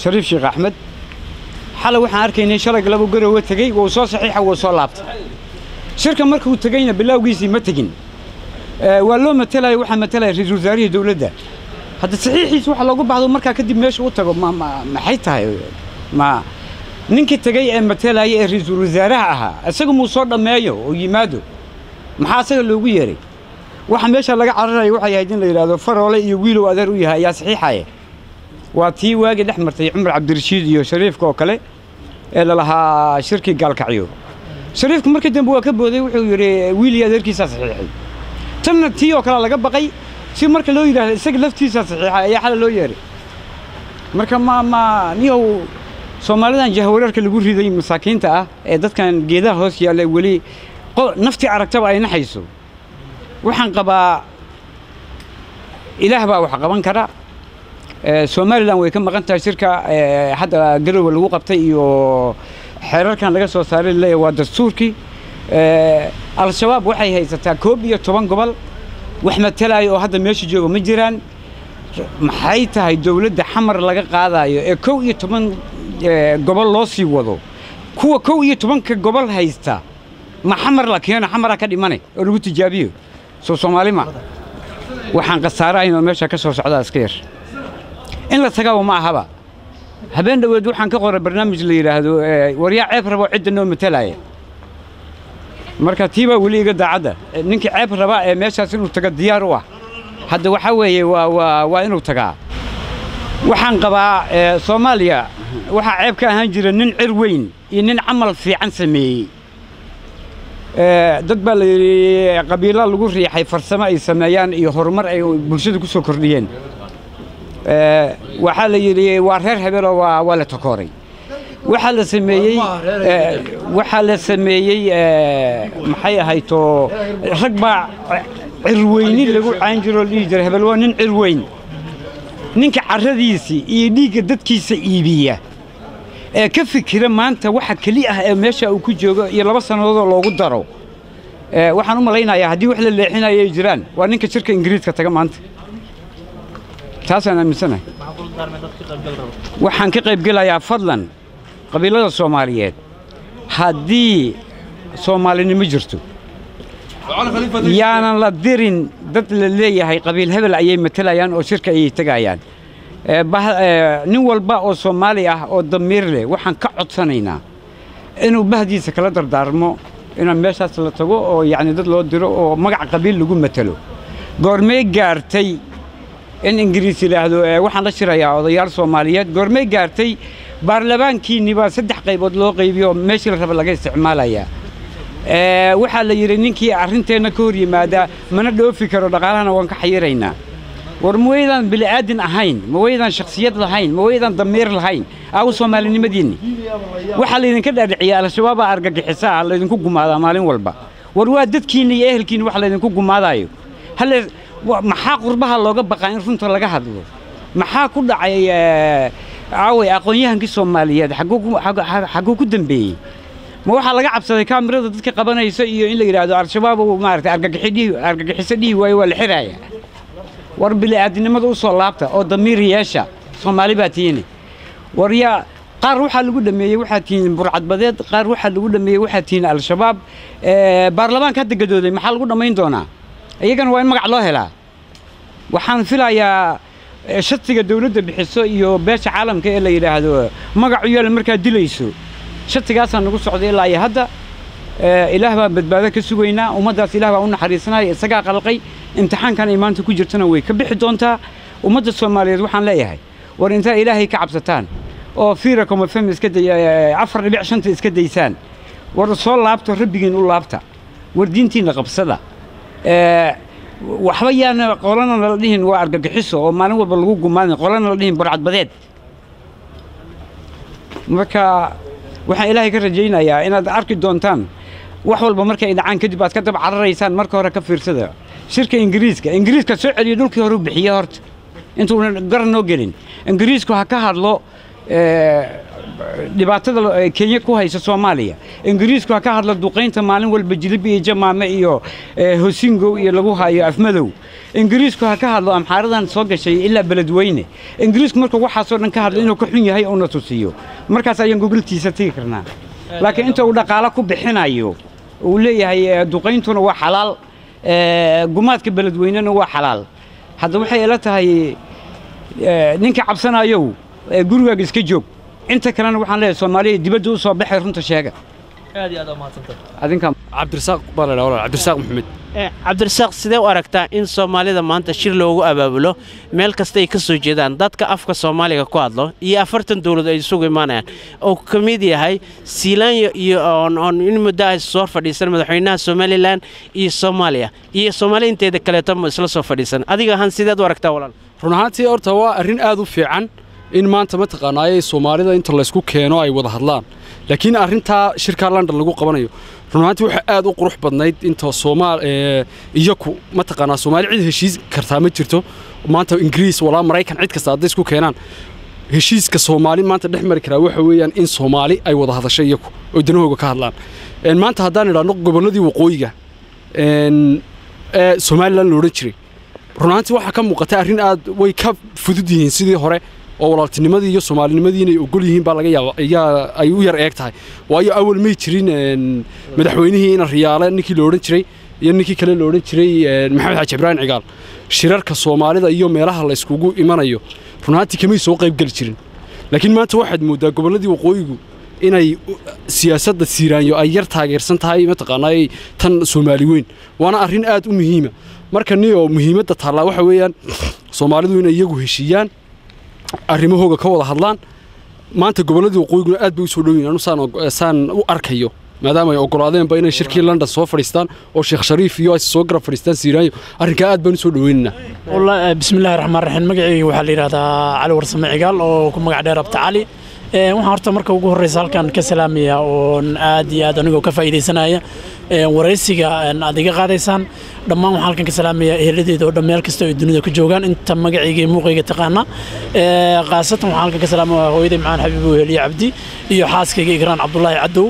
Shariif Sheekh Axmed xalay waxaan arkaynay shalay laba garowe tagay oo soo saxiixa oo soo laabtay shirka markuu tagayna bilowgiisii ma tagin waa loo matalay waxa matalay ra'iisul wasaaraha dawladda hadda saxiixiisa waxa loogu baahdo markaa kadib meesha u tago maxay tahay ma ninkii tagay ee matalaya ee ra'iisul wasaaraha ahaa isaga muu soo dhammeeyo oo yimaado maxaa asaga loogu yeeray waxa meesha laga cararayo waxay ahayd in la yiraahdo faroole iyo wiilow adeer u yahay ayaa saxiixaya waa tii waagi dhex martay Cumar Cabdirashiid iyo Shariifka oo kale ee la lahaa shirki gaalkacyo shariifku markii dambe waa ka booday wuxuu yiri wiil iyo adeerkiisa saxiixay tanna tii oo kale laga baqay si marka loo yiraahdo isaga laftiisa saxiixay ayaa xal loo yeeray marka niyow Soomaalidan jahwareerka lagu riday masaakiinta ah ee dadkan geedaha hoos yaallay wali nafti aragtaba ay naxayso waxaan qabaa ilaah baa wax qaban kara Soomaaliland way ka maqan tahay shirka hadda garowe lagu qabtay iyo xeerarkan laga soo saaray leeyahay waa dastuurkii al-shabaab waxay haysataa 11 gobol wax matalay oo hadda meesha jooga ma jiraan maxay tahay dawladda xamar laga qaadayo ee 11 gobol loo sii wado kuwa 11 gobol haysta ma xamar la keeno xamara ka dhimanay oo lagu tijaabiyo Soomaalima waxaan qasaaraynaa meesha ka soo socda iska yar in la tagaa ma ahaba habeen dhaweed waxaan ka qoray barnaamij la yiraahdo waryaa ceeb rabo cid noo matalaya marka tiiba wali iga daacada ninkii ceeb raba ee meeshaas inuu taga diyaar u ah hadda waxa weeye waa inuu tagaa waxaan qabaa Soomaaliya waxa ceeb ka ahaan jira nin cir weyn iyo nin amal fiican sameeyay dad baa la yiri qabiilo lagu riixay farsamo ay sameeyaan iyo horumar ay bulshada ku soo kordhiyeen waxa la yiri waa reer hebel oo waa la takooray waxa la sameeyay maxay ahayto rag baa cirweyni lagu caan jiro liijar hebel waa nin cirweyn ninka carradiisi iyo dhiigga dadkiisa iibiya ee ka fikira maanta waxa kali ah ee meesha uu ku joogo iyo 2 sanadood loogu daro waxaan u malaynayaa haddii wax la leexinayo ay jiraan waa ninka shirka Ingiriiska taga maanta taasana aaminsanay waxaan ka qayb gelayaa fadlan qabiilada Soomaaliyeed haddii Soomaalinimo jirto yaanan la dirin dad la leeyahay qabiil hebel ayay matalayaan oo shirka ay tagayaan nin walba oo Soomaali ah oo damiir leh waxaan ka codsanaynaa inuu bahdiisa kala dardaarmo inaan meeshaas la tago oo yacni dad loo diro oo magac qabiil lagu matalo goormay gaartay in Ingiriis yiraahdo waxaan la shirayaa odayaal Soomaaliyeed goormay gaartay baarlamaankiiniba 3 qaybood loo qaybiyo meeshii la raba laga isticmaalayaa waxa la yiri ninkii arinteena ka hor yimaada mana dhoofi karo dhaqaalahana waan ka xayiraynaa war mooydan bili aadan ahayn mooydan shakhsiyad lahayn mooydan damiir lahayn aw Soomaalinimadiini waxa la idinka dhaadhiciyaa al-shabaab argagixisa la idinku gumaada maalin walba war waa dadkiina iyo ehelkiina wax la idinku gumaadayo hal maxaa qurbaha looga baqaa in runta laga hadlo maxaa ku dhacay aaway aqoonyahankii Soomaaliyeed xaguu ku dambeeyay ma waxa laga cabsaday kaamirada dadka qabanaysa iyo in la yiraahdo al-shabaab oo maartay argagixisadii way wala xiraaya war bili aadnimada u soo laabta oo damiir yeesha Soomaali baa tiini war ya qaar waxa lagu dhameeyay waxa tiin burcad badeed qaar waxa lagu dhameeyay waxa tiin al-shabaab baarlamaanka hadda gadooday maxaa lagu dhameyn doonaa iyagana waa in magac loo helaa waxaan filayaa shatiga dawladda bixiso iyo beesha caalamka ee la yiraahdo magacu yeel markaa dilayso shatigaas nagu socday ilaa ay hadda ilaah baa badbaado ka sugaynaa ummadaas ilaah baa u naxariisanay isaga qalqay imtixaankan ay maanta ku jirtana way ka bixi doontaa ummadda Soomaaliyeed waxaan leeyahay war inta ilaahay ka cabsataan oo fiirakum fahmi iska day 4.5 iska daysaan war soo laabto rabbigiin u laabta war diintiina qabsada waxba yaana qolana la dhihin waa argagixiso oo maalin walba lagu gumaanay qolana la dhihin burcad badeed marka waxaan ilaahay ka rajaynayaa inaad arki doontaan wax walba markay dhacaan kadib aad ka dab cararaysaan marka hore ka fiirsada shirka Ingiriiska soo celiyo dhulkii hore u bixiyay horta intuu garan noo gelin Ingiriisku ha ka hadlo dhibaatada Kenya ku haysa Soomaaliya Ingiriisku ha ka hadlo duqeynta maalin walba jilib iyo jamaame iyo Hosingo iyo lagu hayo afmadow Ingiriisku ha ka hadlo amxaaradan soo gashay ilaa beledweyne Ingiriisku markuu waxa soo dhan ka hadlo inuu ka xun yahay oo na tusiyo markaas ayaan Google-tiisa tagi karnaa laakiin inta uu dhaqaale ku bixinayo uu leeyahay duqeyntuna waa xalaal gumaadka beledweynena waa xalaal hadda waxay ila tahay ninka cabsanayow gurigaaga iska joog inta kalena waxaan leeyahay Soomaaliya dibadda u soo baxay runta sheega aad iyo aad u mahadsantahay adinka cabdirasaaq baa la dhahaa cabdirasaaq maxamed cabdirasaaq sidee u aragtaa in Soomaalida maanta shir loogu abaabulo meel kasta ay ka soo jeedaan dadka afka Soomaaliga ku hadlo iyo 40 dawlad ay isugu imaanayaan oo ka mid yahay Siilaanyo iyo in muddo ay soo fadhiisan madaxweynaha Somaliland iyo Soomaaliya iyo Soomaaliya inteeda kale tam isla soo fadhiisan adiga ahaan sidee u aragtaa walaal run ahaantii horta waa arrin aad u fiican in maanta ma taqaanaayay Soomaalida inta la isku keeno ay wada hadlaan laakiin arrinta shirka London lagu qabanayo run ahaantii waxa aad u qurux badnayd inta iyaku ma taqaanaa Soomaali cid heshiis kartaa ma jirto maanta Ingiriis wala Mareykan cid kasta hadday isku keenaan heshiiska Soomaali maanta dhexmari kara waxa weeyaan in Soomaali ay wada hadasho iyaku oo danahooga ka hadlaan maanta haddaan idhaahno gobolladii waqooyiga Somaliland loo jiray run ahaantii waxa ka muuqata arrin aad way ka fudud yihiin sidii hore oo walaaltinimadii iyo Soomaalinimadii inay ogol yihiin baa laga yaabaa ay u yar eeg tahay waayo awal ma jirin madaxweynihii in riyaale ninkii loo oran jiray iyo ninkii kale loo oran jiray Maxamed Xaaji Ibrahim Cigaal shirarka Soomaalida iyo meelaha la iskugu imanayo runtii kamay soo qayb gal jirin laakiin maanta waxaad moodaa gobolladii waqooyigu inay siyaasadda Siiraanyo ay yar taageersan tahay ma taqaanay tan Soomaali weyn waana arrin aad u muhiim marka niyo muhiimadda taala waxa weeyaan Soomaalidu inay iyagu heshiiyaan arrimahooga ka wada hadlaan maanta gobolladii waqooyiga aad bay u soo dhaweeyeen anu saan u arkayo maadaama ay ogolaadeen ba inay shirkii London soo fadhiistaan oo Sheekh Shariif iyo ay soo garab fadhiistaan Siiraanyo arrinka aad baan u soo dhaweynaa wallahi bismillaahir rahmaanir rahiim magacayga waxa la yiraahdaa Cali Warsame Cigaal oo ku magac dheer Abta Cali waxaan horta marka ugu horeysa halkan ka salaamaya oo aad iyo aad anigu ka faa'iideysanaya wareysiga aad iga qaadaysaan dhammaan waxaan halkan ka salaamaya ehelada oo dhameel kasta oo dunida ku joogaan inta magacayga iyo muuqayga taqaana qaasatan waxaan halkan ka salaamaya hooyaday Macaan Xabiib Weheliye Cabdi iyo xaaskayga Igraan Cabdullaahi Cadow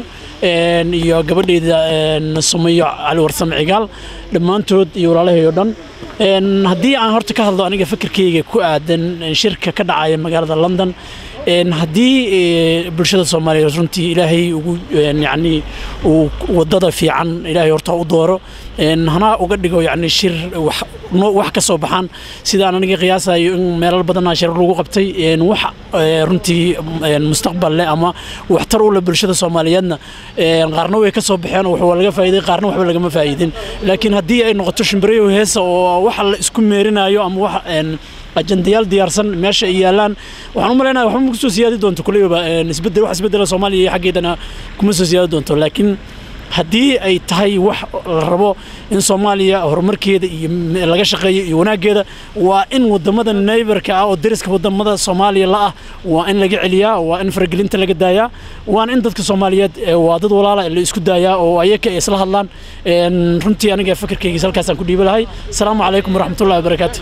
iyo gabadheeda Sumayo Cali Warsame Cigaal dhammaantood iyo walaalahay oo dhan haddii aan horta ka hadlo aniga fikirkayga ku aadan shirka ka dhacaya magaalada London haddii bulshada Soomaaliyeed runtii Ilaahay ugu yani wadada fiican Ilaahay horta u dooro hana uga dhigo yani shir wax ka soo baxan sida aan aniga qiyaasayo in meelal badan shir lagu qabtay wax runtii mustaqbal leh ama waxtar u leh bulshada Soomaaliyeedna qaarna way ka soo baxeen wax laga faa'iiday qaarna waxba laga ma faa'iidin laakiin haddii ay noqoto shimbirayo heesa oo wax la isku meerinayo ama wax ajandayaal diyaarsan meesha ay yaalaan waxaan u maleynayaa waxba ku soo siyaadi doonto kuleyba isbedel Soomaaliya xageedana kuma soo siyaadi doonto laakiin haddii ay tahay wax la rabo in Soomaaliya horumarkeeda iyo laga shaqeeyo iyo wanaageeda waa in wadamada neighborka ah oo dariska wadamada Soomaaliya la ah waa in laga celiyaa waa in faragelinta laga daayaa waa in dadka Soomaaliyeed waa dad walaala la isku daayaa oo ayaga isla hadlaan runtii aniga fikirkayga halkaas aan ku dhiibo lahay assalaamu calaykum waraxmatullaahi wabarakaatuh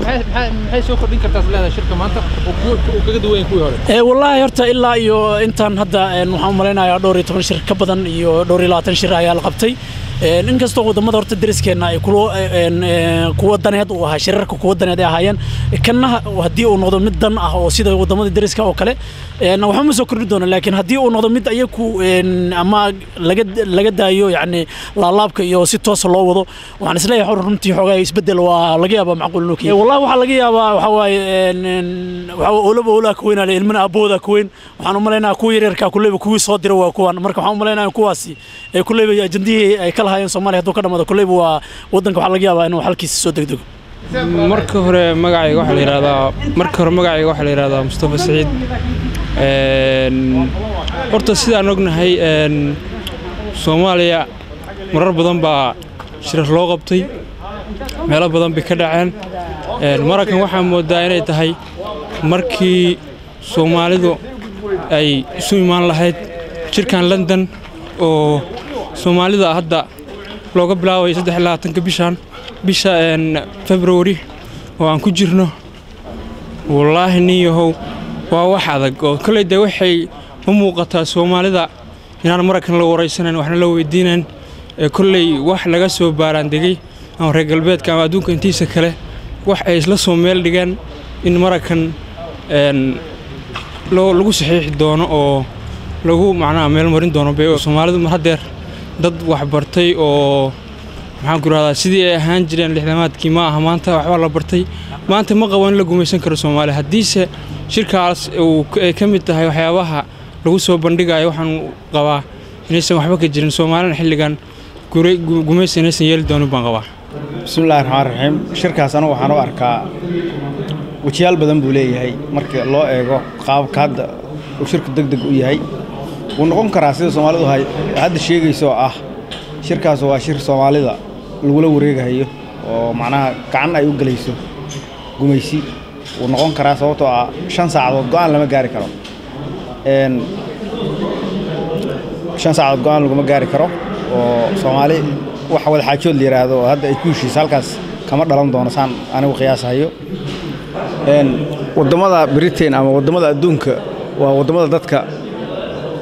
maxay soo kordhin kartaa leedahay shirka maanta oo kaga duwan kuwii hore wallahi horta ilaa iyo intaan hadda waxaan u maleynayaa 12 shir ka badan iyo 20 shir ayaa la qabtay inkastoo wadamada horta dariskeena ay kuwa daneed u ahaa shirarka kuwa daneed ay ahaayeen kana haddii uu noqdo mid dan ah oo sida wadamada dariska oo kale waxa ma soo kordhi doona laakiin haddii uu noqdo mid ayagu ama laga daayo yani laalaabka iyo si toos loo wado waxaan isleeyahay runtii xogaa isbedel waa laga yaabaa macquul inuu keenay wallahi waxa laga yaabaa waxa waaye ka weynaa ilmana abooda ka weyn waxaan u maleynayaa kuwa yaryarka kuleyba kuwii soo dira waa kuwan marka waxaan u maleynayaa kuwaasi ay kuleyba ajandihii ay kala hayeen Soomaaliya hadduu ka dhamaado kuleyba waa wadanka waxa laga yaabaa inuu halkiisa soo degdego marka hore magacayga waxa la yiraahdaa Mustafa Saciid horta sidaan ognahay Soomaaliya marar badan baa shirar loo qabtay meelo badan bay ka dhaceen markan waxaa moodaa inay tahay markii Soomaalidu ay isu imaan lahayd shirkan London oo Soomaalida hadda looga bilaabay 23 bisha February oo aan ku jirno wallaahi niyahow waa wax adag oo kale waxay u muuqataa Soomaalida inaan markan la wareysanan waxna la weydiinan kulley wax laga soo baaraan degay aan reer galbeedka ama adduunka intiisa kale wax ay isla soo meel dhigaan in markan lagu saxiixi doono oo lagu macnaha meel marin doono bay Soomaalidu mar hadeer dad wax bartay oo maxaan ku raadaa sidii ay ahaan jireen lixdamaadkii ma aha maanta waxba la bartay maanta ma qabo in la gumaysan karo Soomaaliya haddiise shirkaas uu ka mid tahay waxyaabaha lagu soo bandhigayo waxaan qabaa inaysan waxba ka jirin Soomaaliya xilligan gumaysanaysan yeeli doonin baan qabaa bismillaahir rahmaanir rahiim shirkaas anigu waxaan u arkaa wajiyaal badan buu leeyahay marka loo eego qaabka hadda uu shirku degdeg u yahay wuu noqon karaa sida Soomaalidu hadda sheegayso ah shirkaas waa shir Soomaalida lagula wareegayo oo macnaha gacan ay u galayso gumaysi wuu noqon karaa sababtoo ah 5 saacadood go'aan lama gaari karo 5 saacadood go'aan laguma gaari karo oo Soomaali wax wada xaajood la yiraahdo hadda ay ku heshiis halkaas kama dhalan doono saan anigu qiyaasayo wadamada Britain ama wadamada adduunka waa wadamada dadka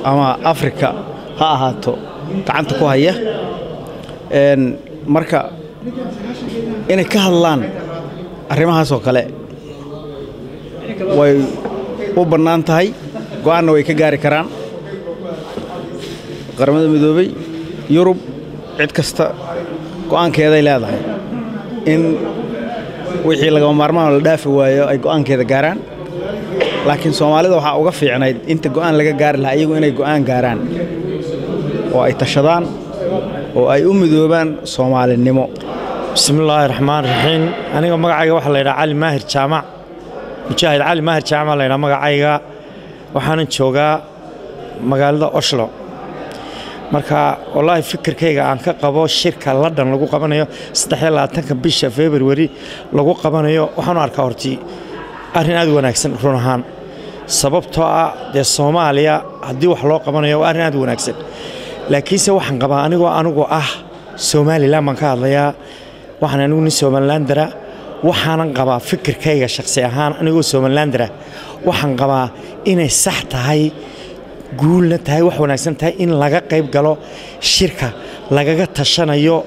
ama Afrika ha ahaato gacanta ku haya marka inay ka hadlaan arrimahaas oo kale way u bannaan tahay go'aanna way ka gaari karaan qaramada midoobay Yurub cid kasta go'aankeeday leedahay in wixii laga maarmaan la dhaafi waayo ay go'aankeeda gaaraan laakiin Soomaalida waxa uga fiicnayd inta go'aan laga gaari lahaa iyagu inay go'aan gaaraan oo ay tashadaan oo ay u midoobaan Soomaalinimo bismillaahir rahmaanir rahiim aniga magacayga waxa la yiraahdaa Cali Maahir Jaamac mujaahid Cali Maahir Jaamac la yiraahdaa magacayga waxaan joogaa magaalada Oslo marka wallahi fikirkayga aan ka qabo shirka London lagu qabanayo 23 bisha February lagu qabanayo waxaan arkaa hortii arrin aad wanaagsan run ahaan sababtoo ah de Soomaaliya haddii wax loo qabanayo waa arrin aad wanaagsan laakiinse waxaan qabaa anigu ah Soomaaliland man ka hadlayaa waxaan anigu nin Somalilandera waxaan qabaa fikirkayga shakhsi ahaan anigu Somalilandera waxaan qabaa inay sax tahay guulna tahay wax wanaagsan tahay in laga qayb galo shirka lagaga tashanayo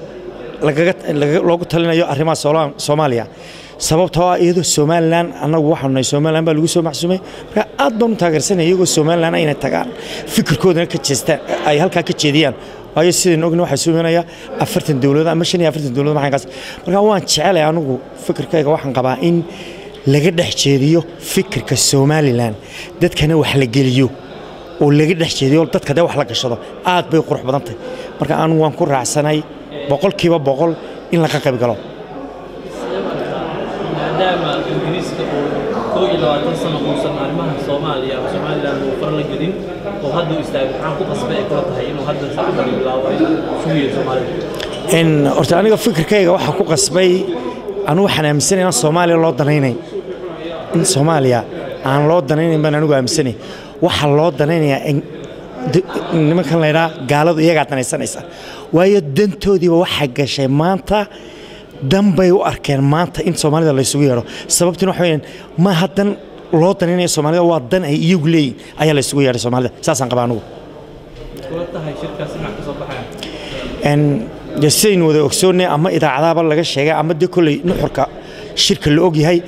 loogu talinayo arrimaha Soomaaliya sababtoo ah iyadoo Somaliland anagu waxaan nahay Somaliland baa lagu soo maxsuumay marka aad baan u taageersanay iyagoo Somaliland ay tagaan fikirkooda ka jeestaan ay halka ka jeediyaan waayo sideen ogna waxa suumanaya 40 dawlad ama 45 dawlad maxay kaas marka waan jecelahay anigu fikirkayga waxaan qabaa in laga dhex jeediyo fikirka Somaliland dadkana wax la geliyo oo laga dhex jeediyo dadka wax la gashado aad bay qurux badan tahay marka aan waan ku raacsanay 100% in la ka qayb galo maadaama ingiriiska oo 22 sano uusan arrimaha Soomaaliya ama Somaliland uu far la gelin oo hadda istaagay waxaan ku qasbay ay kula tahay inuu hadda saacada bilaabo suugiyo Soomaaliya in horta aniga fikirkayga waxa ku qasbay anu waxaan aaminsanahay in Soomaaliya loo danaynayn in Soomaaliya aan loo danaynayn baan anigu aaminsanahay waxa loo danaynayaa in nimankan la yiraahdo gaaladu iyaga danaysanaysa waayo dantoodiiba waxa gashay maanta dambay u arkeen maanta in Soomaalida la isugu yeero sababtuna waxa weeyaan ma hadan loo danaynayo Soomaalida waa dan ay iyagu leeyihiin ayaa la isugu yeeray Soomaalida saasaan qabaa anigu kula tahay shirkaasi ma ka soo baxaya yasin wada ogsoonay ama idaacadaha laga sheegay ama de kulay nuxurka shirka la og yahay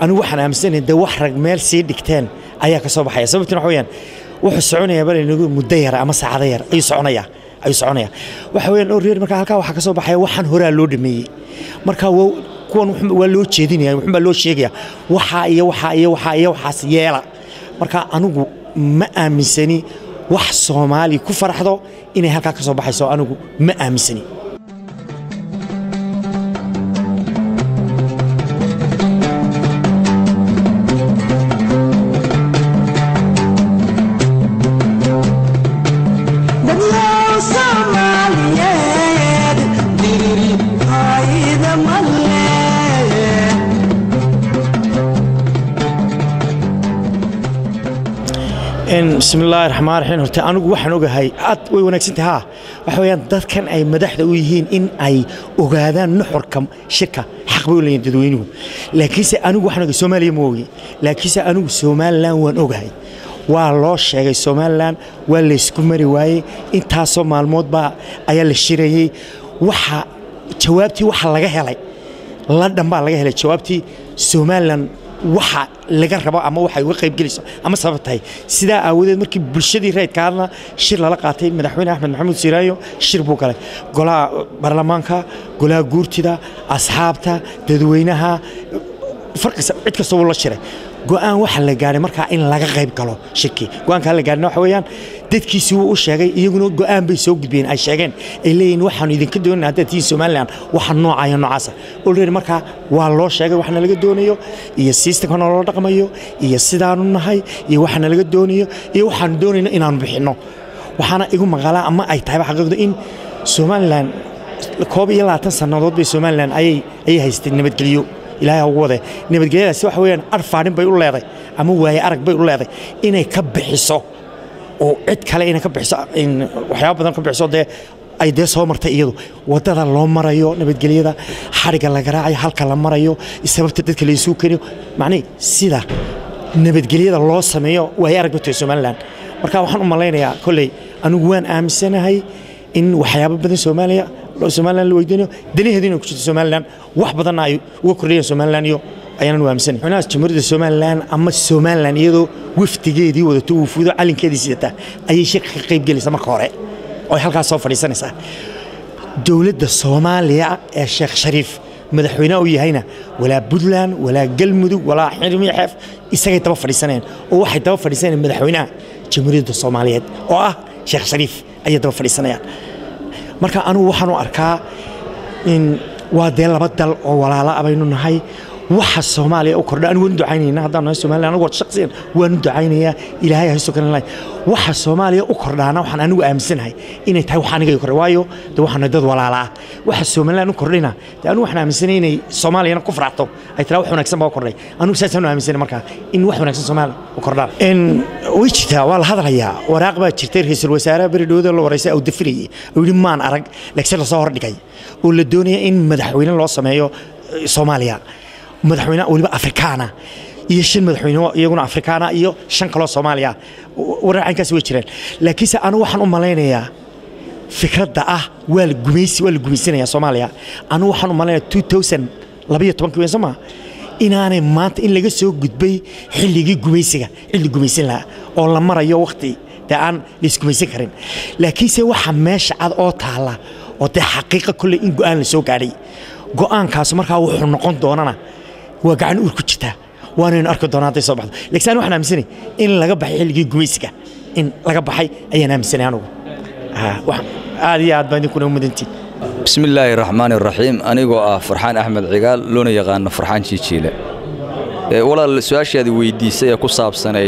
anigu waxaan aaminsanahay de wax rag meel sii dhigteen ayaa ka soo baxaya sababtuna waxa weeyaan wuxuu soconayaa bal inagu muddo yar ama saacado yar ay soconaya waxa weeyaan oo reer marka halka waxa ka soo baxaya waxaan hore loo dhameeyay marka kuwan waa loo jeedinaya wuxuu loo sheegaya waxaas yeela marka anigu ma aaminsani wax Soomaali ku faraxdo inay halka ka soo baxayso anigu ma aaminsani bismillaahir rahmaanir rahiim horta anigu waxaan ogahay aad way wanaagsantahay waxa weeyaan dadkan ay madaxda u yihiin in ay ogaadaan nuxurka shirka xaq bay u leeyihiin dadweynuhu laakiinse anigu waxaan ogahay Soomaaliya ma ogi laakiinse anigu Somaliland waan ogahay waa loo sheegay Somaliland waa la isku mari waayay intaasoo maalmood baa ayaa la shirayay waxa jawaabtii waxa laga helay la dhanbaa laga helay jawaabtii Somaliland waxa laga rabo ama waxa uga qayb galayso ama sababtay sida aawadeed markii bulshadii raydka hadna shir la qaatay madaxweyne Axmed Maxamuud Siiraayo shir buu galay golaha baarlamaanka golaha guurtida asxaabta dadweynaha farqisa cid kasta wuu la shiray go'aan waxa la gaaray markaa in laga qayb galo shirkii go'aanka la gaarina waxa weeyaan dadkiisii wuu u sheegay iyaguna go'aan bay soo gudbiyeen ay sheegeen ay leeyihiin waxaanu idinka doonaynaa haddaad tihiin Somaliland waxa noocaaya noocaasa already markaa waa loo sheegay waxna laga doonayo iyo systemka loo dhaqmayo iyo sidaanu nahay iyo waxna laga doonayo iyo waxaanu doonayno inaanu bixino waxaana igu maqalaa ama ay tahay xaqiiqdu in Somaliland 22 sanadood bay Somaliland ay haysteen nabadgelyo ilaahay ugu waday nabadgelyadaasi waxa weeyaan arfaarin bay u leedahay ama waaya arag bay u leedahay inay ka bixiso oo cid kale inay ka bixiso in waxyaabo badan ka bixiso ay soo martay iyadu wadada loo marayo nabadgelyada xariga laga raacayo halka la marayo sababta dadka la isugu keenayo macni sida nabadgelyada loo sameeyo waaya arag bay Somaliland marka waxaan u maleynayaa kulay anigu waan aaminsanahay in waxyaabo badan Somaliland la weydiinayo daliyadeena ku jirta Somaliland wax badan ay uga kordhiyeen Somaliland iyo ayaan u aaminsan xunaas jamhuuriyadda Somaliland ama Somaliland iyadoo waftigeedii wadato wufuudo calinkeedii sidata ayay shirka ka qayb galaysaa marka hore oo halkaas soo fadhiisanaysaa dawladda Soomaaliya ee Sheekh Shariif madaxweynaha u yahayna walaa Puntland walaa Galmudug walaa Xirmi Xeef isagay daba fadhiisanayeen oo waxay daba fadhiisanayeen madaxweynaha jamhuuriyadda Soomaaliyeed oo ah Sheekh Shariif ayay daba fadhiisanayaan marka anu waxaan u arkaa in waa laba dal oo walaalo abaynu nahay waxa Soomaaliya u kordha aan waan ducaynayna haddaan nahay Soomaaliya anigu shakhsiyan waan ducaynayaa ilaahay ha soo kanay waxa Soomaaliya u kordhaana waxaan anigu aaminsanahay inay tahay wax aniga kordhay waayo waxaan dad walaalo ah waxa Soomaaliya u kordhina anigu waxaan aaminsanahay inay Soomaaliya ku farxato ay tira wax wanaagsan baa kordhay anigu saasaan aaminsanahay marka in wax wanaagsan Soomaaliya u kordhaan in wajita wala hadalaya waraaq baa jirtay ra'iisul wasaaraha baridooda la wareysay oo dafiriyay oo yiri maan arag laakiin la soo hordhigay oo la doonaya in madaxweyne loo sameeyo Soomaaliya madaxweyne waliba Afrikaana iyo shan madaxweyne iyaguna Afrikaana iyo shan kale Soomaaliya waraaqankaas way jireen laakiin anu waxaan u maleynayaa fikradda waa la gumaysanaya Soomaaliya anu waxaan u maleynayaa 2012 sama inaanay maanta in laga soo gudbay xilligii gumaysiga xilli gumaysan lahaa oo la marayo waqti aan la isgumaysan karin laakiin waxa meesha cad oo taala oo xaqiiqo kulli in go'aan la soo gaaray go'aankaas markaa wuxuu noqon doonana waa gacan uur ku jirta waana in arko doonaa soo baxdo laakiin waxaan aaminsanahay in laga baxay xilligii gumaysiga in laga baxay ayaan aaminsanahay anigu aad iyo aad baan ku mudantiin بسم الله الرحمن الرحيم أنا فرحان أحمد عقال لون يغان فرحان شيشيلة ولا السؤال شيء ويديسي كوساب سنة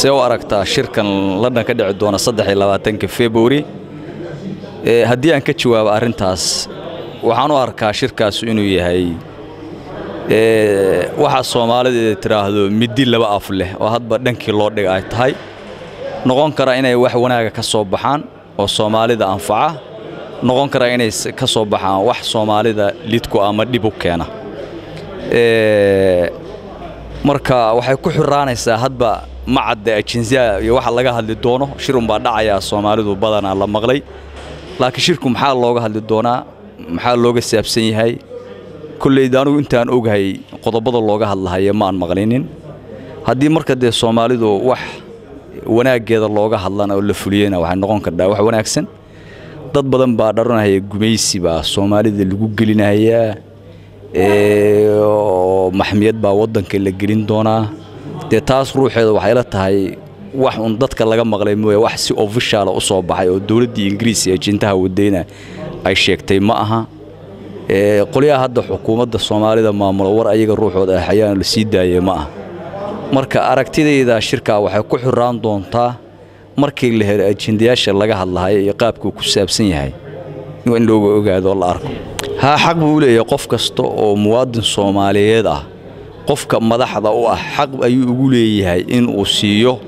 سوى أركتا شركة لنا كده عدونا صدح إلى واتنك فيبوري هدي أن كتشوا أرنتاس وحنو أركا شركة سئنو يهي waxa Soomaaliyeed tiraahdo midii laba af leh oo hadba dhankii loo dhigay ay tahay noqon kara inay wax wanaaga ka soo baxaan oo Soomaalida anfaca noqon kara inay ka soo baxaan wax Soomaalida lidku ama dib u keena marka waxay ku xiraanaysaa hadba macad agency iyo waxa laga hadli doono shirun baa dhacaya Soomaalidu badanaa la maqlay laakiin shirku maxaa looga hadli doonaa maxaa looga saabsan yahay kulleey daanu intaan ogahay qodobada looga hadlayo ma aan maqlinin hadii marka de Soomaalidu wax wanaageeda looga hadlana oo la fuliyana waxa noqon kartaa wax wanaagsan dad badan baa dharanaya gumaysi baa Soomaalida lagu gelinaya maxmiyad baa wadanka la gelin doona de taas ruuxeeda waxay la tahay wax un dadka laga maqlay mooy wax si official u soo baxay oo dawladda Ingiriisiga ee jintaha wadayna ay sheegtay ma aha qoliyaha hadda xukuumadda Soomaalida maamul war ayaga ruuxooda ah ayaan la sii daayay ma aha marka aragtidayda shirka waxay ku xiraan doontaa markii la helay ajendayaasha laga hadlayo iyo qaabku ku saabsan yahay in loo ogaado la arko xaq buu leeyahay qof kasta oo muwaadin Soomaaliyeed ah qofka madaxda u ah xaq ayuu ugu leeyahay in uu siiyo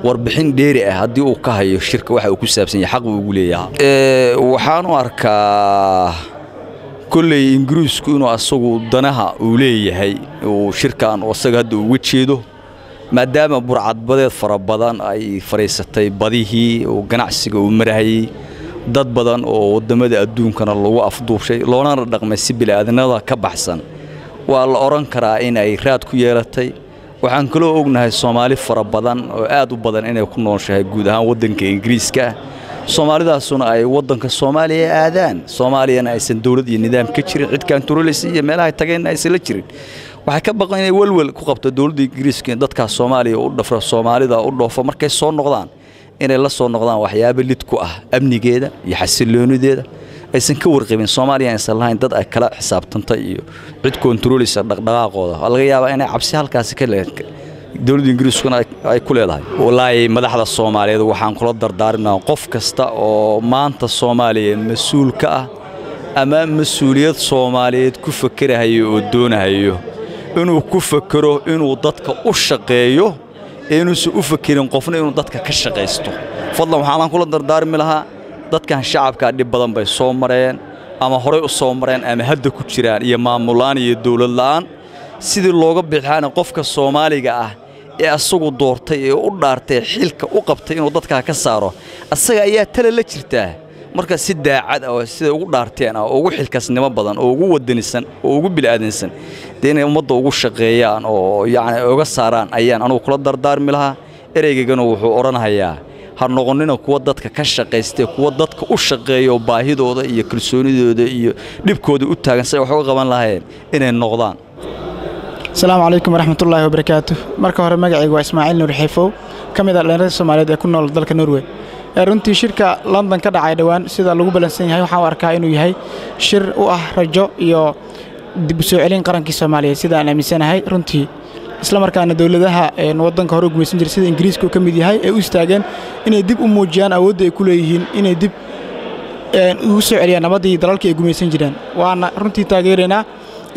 warbixin dheeri ah hadii uu ka hayo shirka waxa uu ku saabsan yahay xaq buu ugu leeyahay waxaan u arkaa kulleey Ingiriisku inuu asagu danaha uu leeyahay oo shirkan asaga hadda ugu jeedo maadaama burcadbadeed fara badan ay fariisatay badihii oo ganacsiga uu marayay dad badan oo wadamada adduunkana lagu afduubshay loona dhaqmay si bilaadanada ka baxsan waa la oran karaa in ay raad ku yeelatay waxaan kale ognahay Soomaali fara badan oo aad u badan inay ku nooshahay guud ahaan wadanka Ingiriiska Soomaalidaasuna ay wadanka Soomaaliya aadaan Soomaaliyana aysan dawlad iyo nidaam ka jirin cid kan tuulaysi iyo meelaha tageen aysan la jirin waxay ka baqaan inay walwal ku qabto dawladda Ingiriiska in dadka Soomaaliya u dhafro Soomaalida u dhoofo markay soo noqdaan inay la soo noqdaan waxyaabo lid ku ah amnigeeda iyo xasiloonideeda aysan ka warqabin Soomaaliya aysan lahayn dad ay kala xisaabtanta iyo cid kontroolisa dhaqdhaqaaqooda laga yaabaa inay cabsi halkaas ka leedahay dawladda Ingiriiskuna ay ku leedahay wallaahi madaxda Soomaaliyeed waxaan kula dardaarnaa qof kasta oo maanta Soomaaliya mas'uul ka ah ama mas'uuliyad Soomaaliyeed ku fakarayo oo doonayo inuu ku fakaro inuu dadka u shaqeeyo inuu u fakirin qofna inuu dadka ka shaqeysto fadlan waxaan kula dardaarmi lahaa dadkan shacabka dhib badan bay soo mareen ama hore u soo mareen ama hadda ku jiraan iyo maamulaan iyo dawlad la'aan sidii looga bixiyana qofka Soomaaliga ah ee asagu doortay ee u dhaartay xilka u qabtay inuu dadka ka saaro asaga ayaa tala la jirtaa marka si daacad ah sida ugu dhaarteen oo ugu xilkasnimo badan oo ugu wadanisan oo ugu bilaadansan deena ummadda ugu shaqeeyaan oo yaani uga saaraan ayaan anigu kula dardaarmi lahaa ereygana wuxuu oranayaa har noqonina kuwa dadka ka shaqeystay kuwa dadka u shaqeeyo baahidooda iyo kalsoonidooda iyo dhibkooda u taagan say wax uga qaban lahayn inay noqdaan السلام عليكم ورحمة الله وبركاته مركز هرم مجاعي وإسماعيل نور حيفو كم إذا لنا الصوماليين يكون نول ذلك نروي runtii shirka London ka dhacay dhawaan sida lagu balansan yahay waxa arkaa inuu yahay shir u ah rajo iyo dib u soo celin qarankii Soomaaliyeed sida aan aaminsanahay runtii isla markaana dawladaha wadanka hore ugu meesan jiray sida Ingiriiska ka mid yahay ee u istaageen inay dib u muujiyaan awoodda ay ku leeyihiin inay dib u soo celiyaan nabadii dalalka ay gumaysan jireen waana runtii taageereena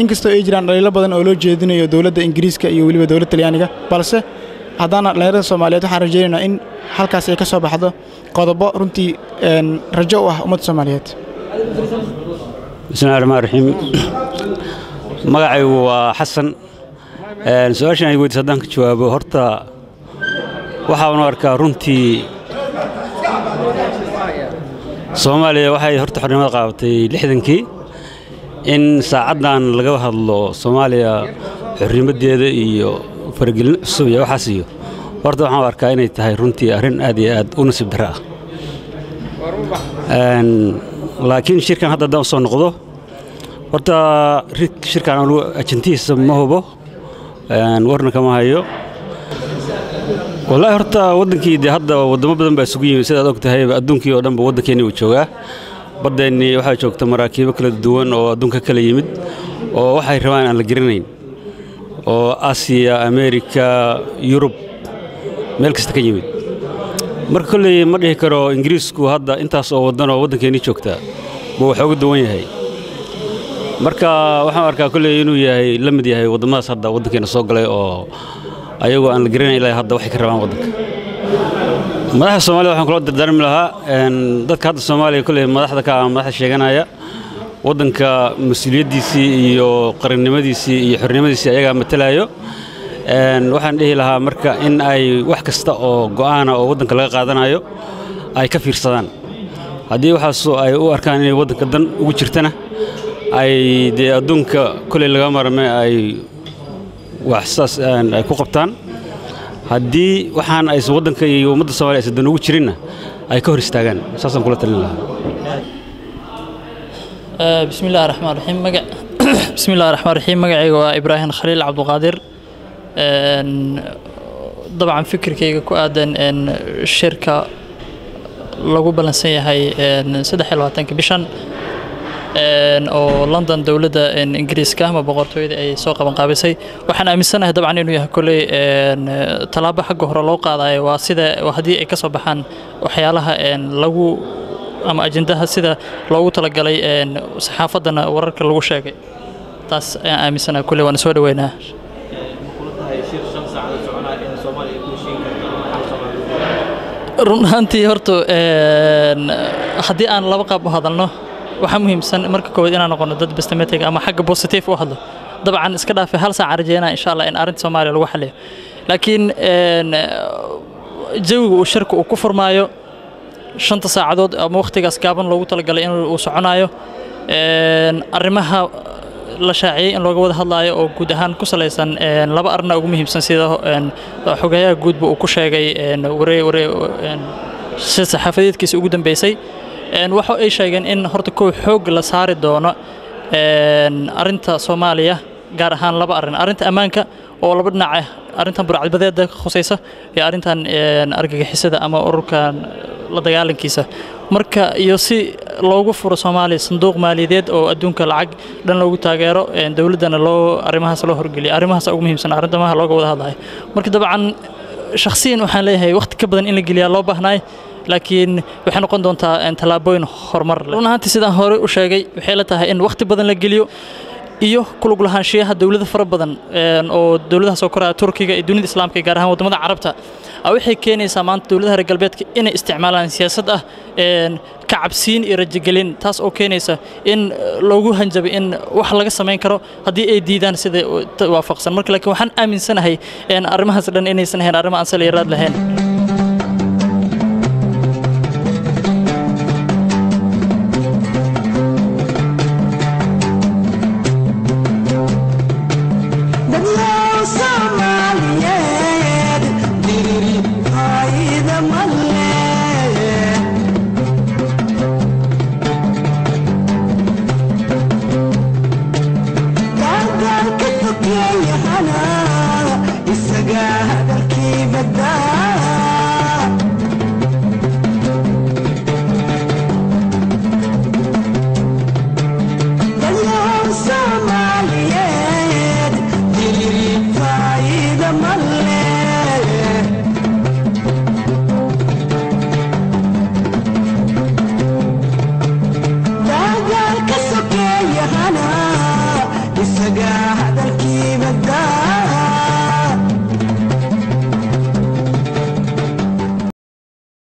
inkastoo ay jiraan dhaliilo badan oo loo jeedinayo dawladda Ingiriiska iyo waliba dawladda Talyaaniga balse haddana dhalinyarada Soomaaliyeed waxaan rajaynaynaa in halkaas ay ka soo baxdo qodobo runtii rajo u ah ummadda Soomaaliyeed bismillaahi rahmaani rahiim magacaygu waa xasan su'aashan ay weydiisay haddaan ka jawaabo horta waxaan arkaa runtii Soomaaliya waxay horta xornimada qaadatay 60kii in saacadan laga hadlo Soomaaliya xornimadeeda iyo fargelin cusub iyo waxaas iyo horta waxaan arkaa inay tahay runtii arrin aad iyo aad u nasiib darro ah laakiin shirkan hadda daan soo noqdo horta shirkan ajantiisa ma hubo warna kama hayo wallahi horta wadankii hadda wadamo badan baa isugu yimid sida aad ogtahay adduunkii oo dhan ba wadankeena uu joogaa badeeni waxa joogta maraakiibo kala duwan oo adduunka kala yimid oo waxay rabaan aan la garanayn oo Aasiya Ameerika Yurub meel kasta ka yimid marka kulli ma dhihi karo Ingiriisku hadda intaas oo wadan oo wadankeena joogta buu wax uga duwan yahay marka waxaan arkaa kulli inuu yahay la mid yahay wadamadaas hadda wadankeena soo galay oo ayagoo aan la garanayn ilaa hadda waxay ka rabaan wadanka madaxda Soomaaliya waxaan kula dardaarmi lahaa dadka hadda Soomaaliya kulli madaxda ka madaxda sheeganaya wadanka mas'uuliyadiisii iyo qarannimadiisii iyo xornimadiisii ayaga matalayo waxaan dhihi lahaa marka in ay wax kasta oo go'aana oo wadanka laga qaadanayo ay ka fiirsadaan haddii waxaas ay u arkaan inay wadanka dan ugu jirtana ay dee adduunka kulli laga marmay ay wax saas ay ku qabtaan haddii waxaan ay wadanka iyo ummadda Soomaaliya aysan dan ugu jirinna ay ka hor istaagaan saasaan kula talin lahaa بسم الله الرحمن الرحيم بسم الله الرحمن الرحيم مقعي وإبراهيم خليل عبد القادر طبعا فكر كي كؤادن إن الشركة لغو بلنسية هاي سدح الواتن كبشان أو لندن دولة إن إنجليز كهما بقرطويد أي سوق بنقابسي وحنا أمسنا طبعا إنه يهكلي طلابة حق هرلوقا هاي واسدة وهدي كسبحان وحيالها إن لغو ama ajendaha sida loogu talagalay saxaafadana wararka lagu sheegay taas ayaan aaminsanahay kulli waan soo dhaweynaa run ahaantii horta haddii aan laba qaab u hadalno waxaa muhiimsan marka koowaad inaan noqono dad bastamatig ama xagga positive u hadlo dabcan iska dhaafay hal saac rajeynaa insha Allah in arrinta Soomaaliya lagu xalliyo laakiin jawiga uu shirku uu ku furmaayo 5 saacadood ama waqtigaas gaaban loogu talagalay in uu soconayo arrimaha la shaaciyay in looga wada hadlayo oo guud ahaan ku saleysan laba arrin ugu muhiimsan sida xogayaha guudba uu ku sheegay saxaafadeedkiisa ugu dambeysay waxa ay sheegeen in horta koox xoog la saari doono arrinta Soomaaliya gaar ahaan laba arrin arrinta ammaanka oo laba dhinac ah arrintan burcadbadeeda khusaysa iyo arrintan argagixisada ama ururkan la dagaalankiisa marka iyo si loogu furo Soomaaliya sanduuq maaliyadeed oo adduunka lacag dhan loogu taageero dawladana loo arrimahaas loo horgeliyo arrimahaas ugu muhiimsan arrinta looga wada hadlayo marka dabcan shakhsiyan waxaan leeyahay waqti ka badan in la geliyo loo baahnaay laakiin waxay noqon doontaa talaabooyin horumar leh run ahaantii sidaan hore u sheegay waxay la tahay in waqti badan la geliyo iyo kulug lahaanshiyaha dawladda fara badan oo dawladaha soo koraya Turkiga iyo dunida Islaamka gaar ahaan wadamada Carabta waxay keenaysaa maanta dawladaha reer galbeedka inay isticmaalaan siyaasad ah ka cabsiin iyo rajagelin taas oo keenaysa in loogu hanjabo in wax laga sameyn karo haddii ay diidaan sida waafaqsan marka laakiin waxaan aaminsanahay arrimahaas dhan inaysan ahayn arrimo aan sal iyo raad lahayn Saga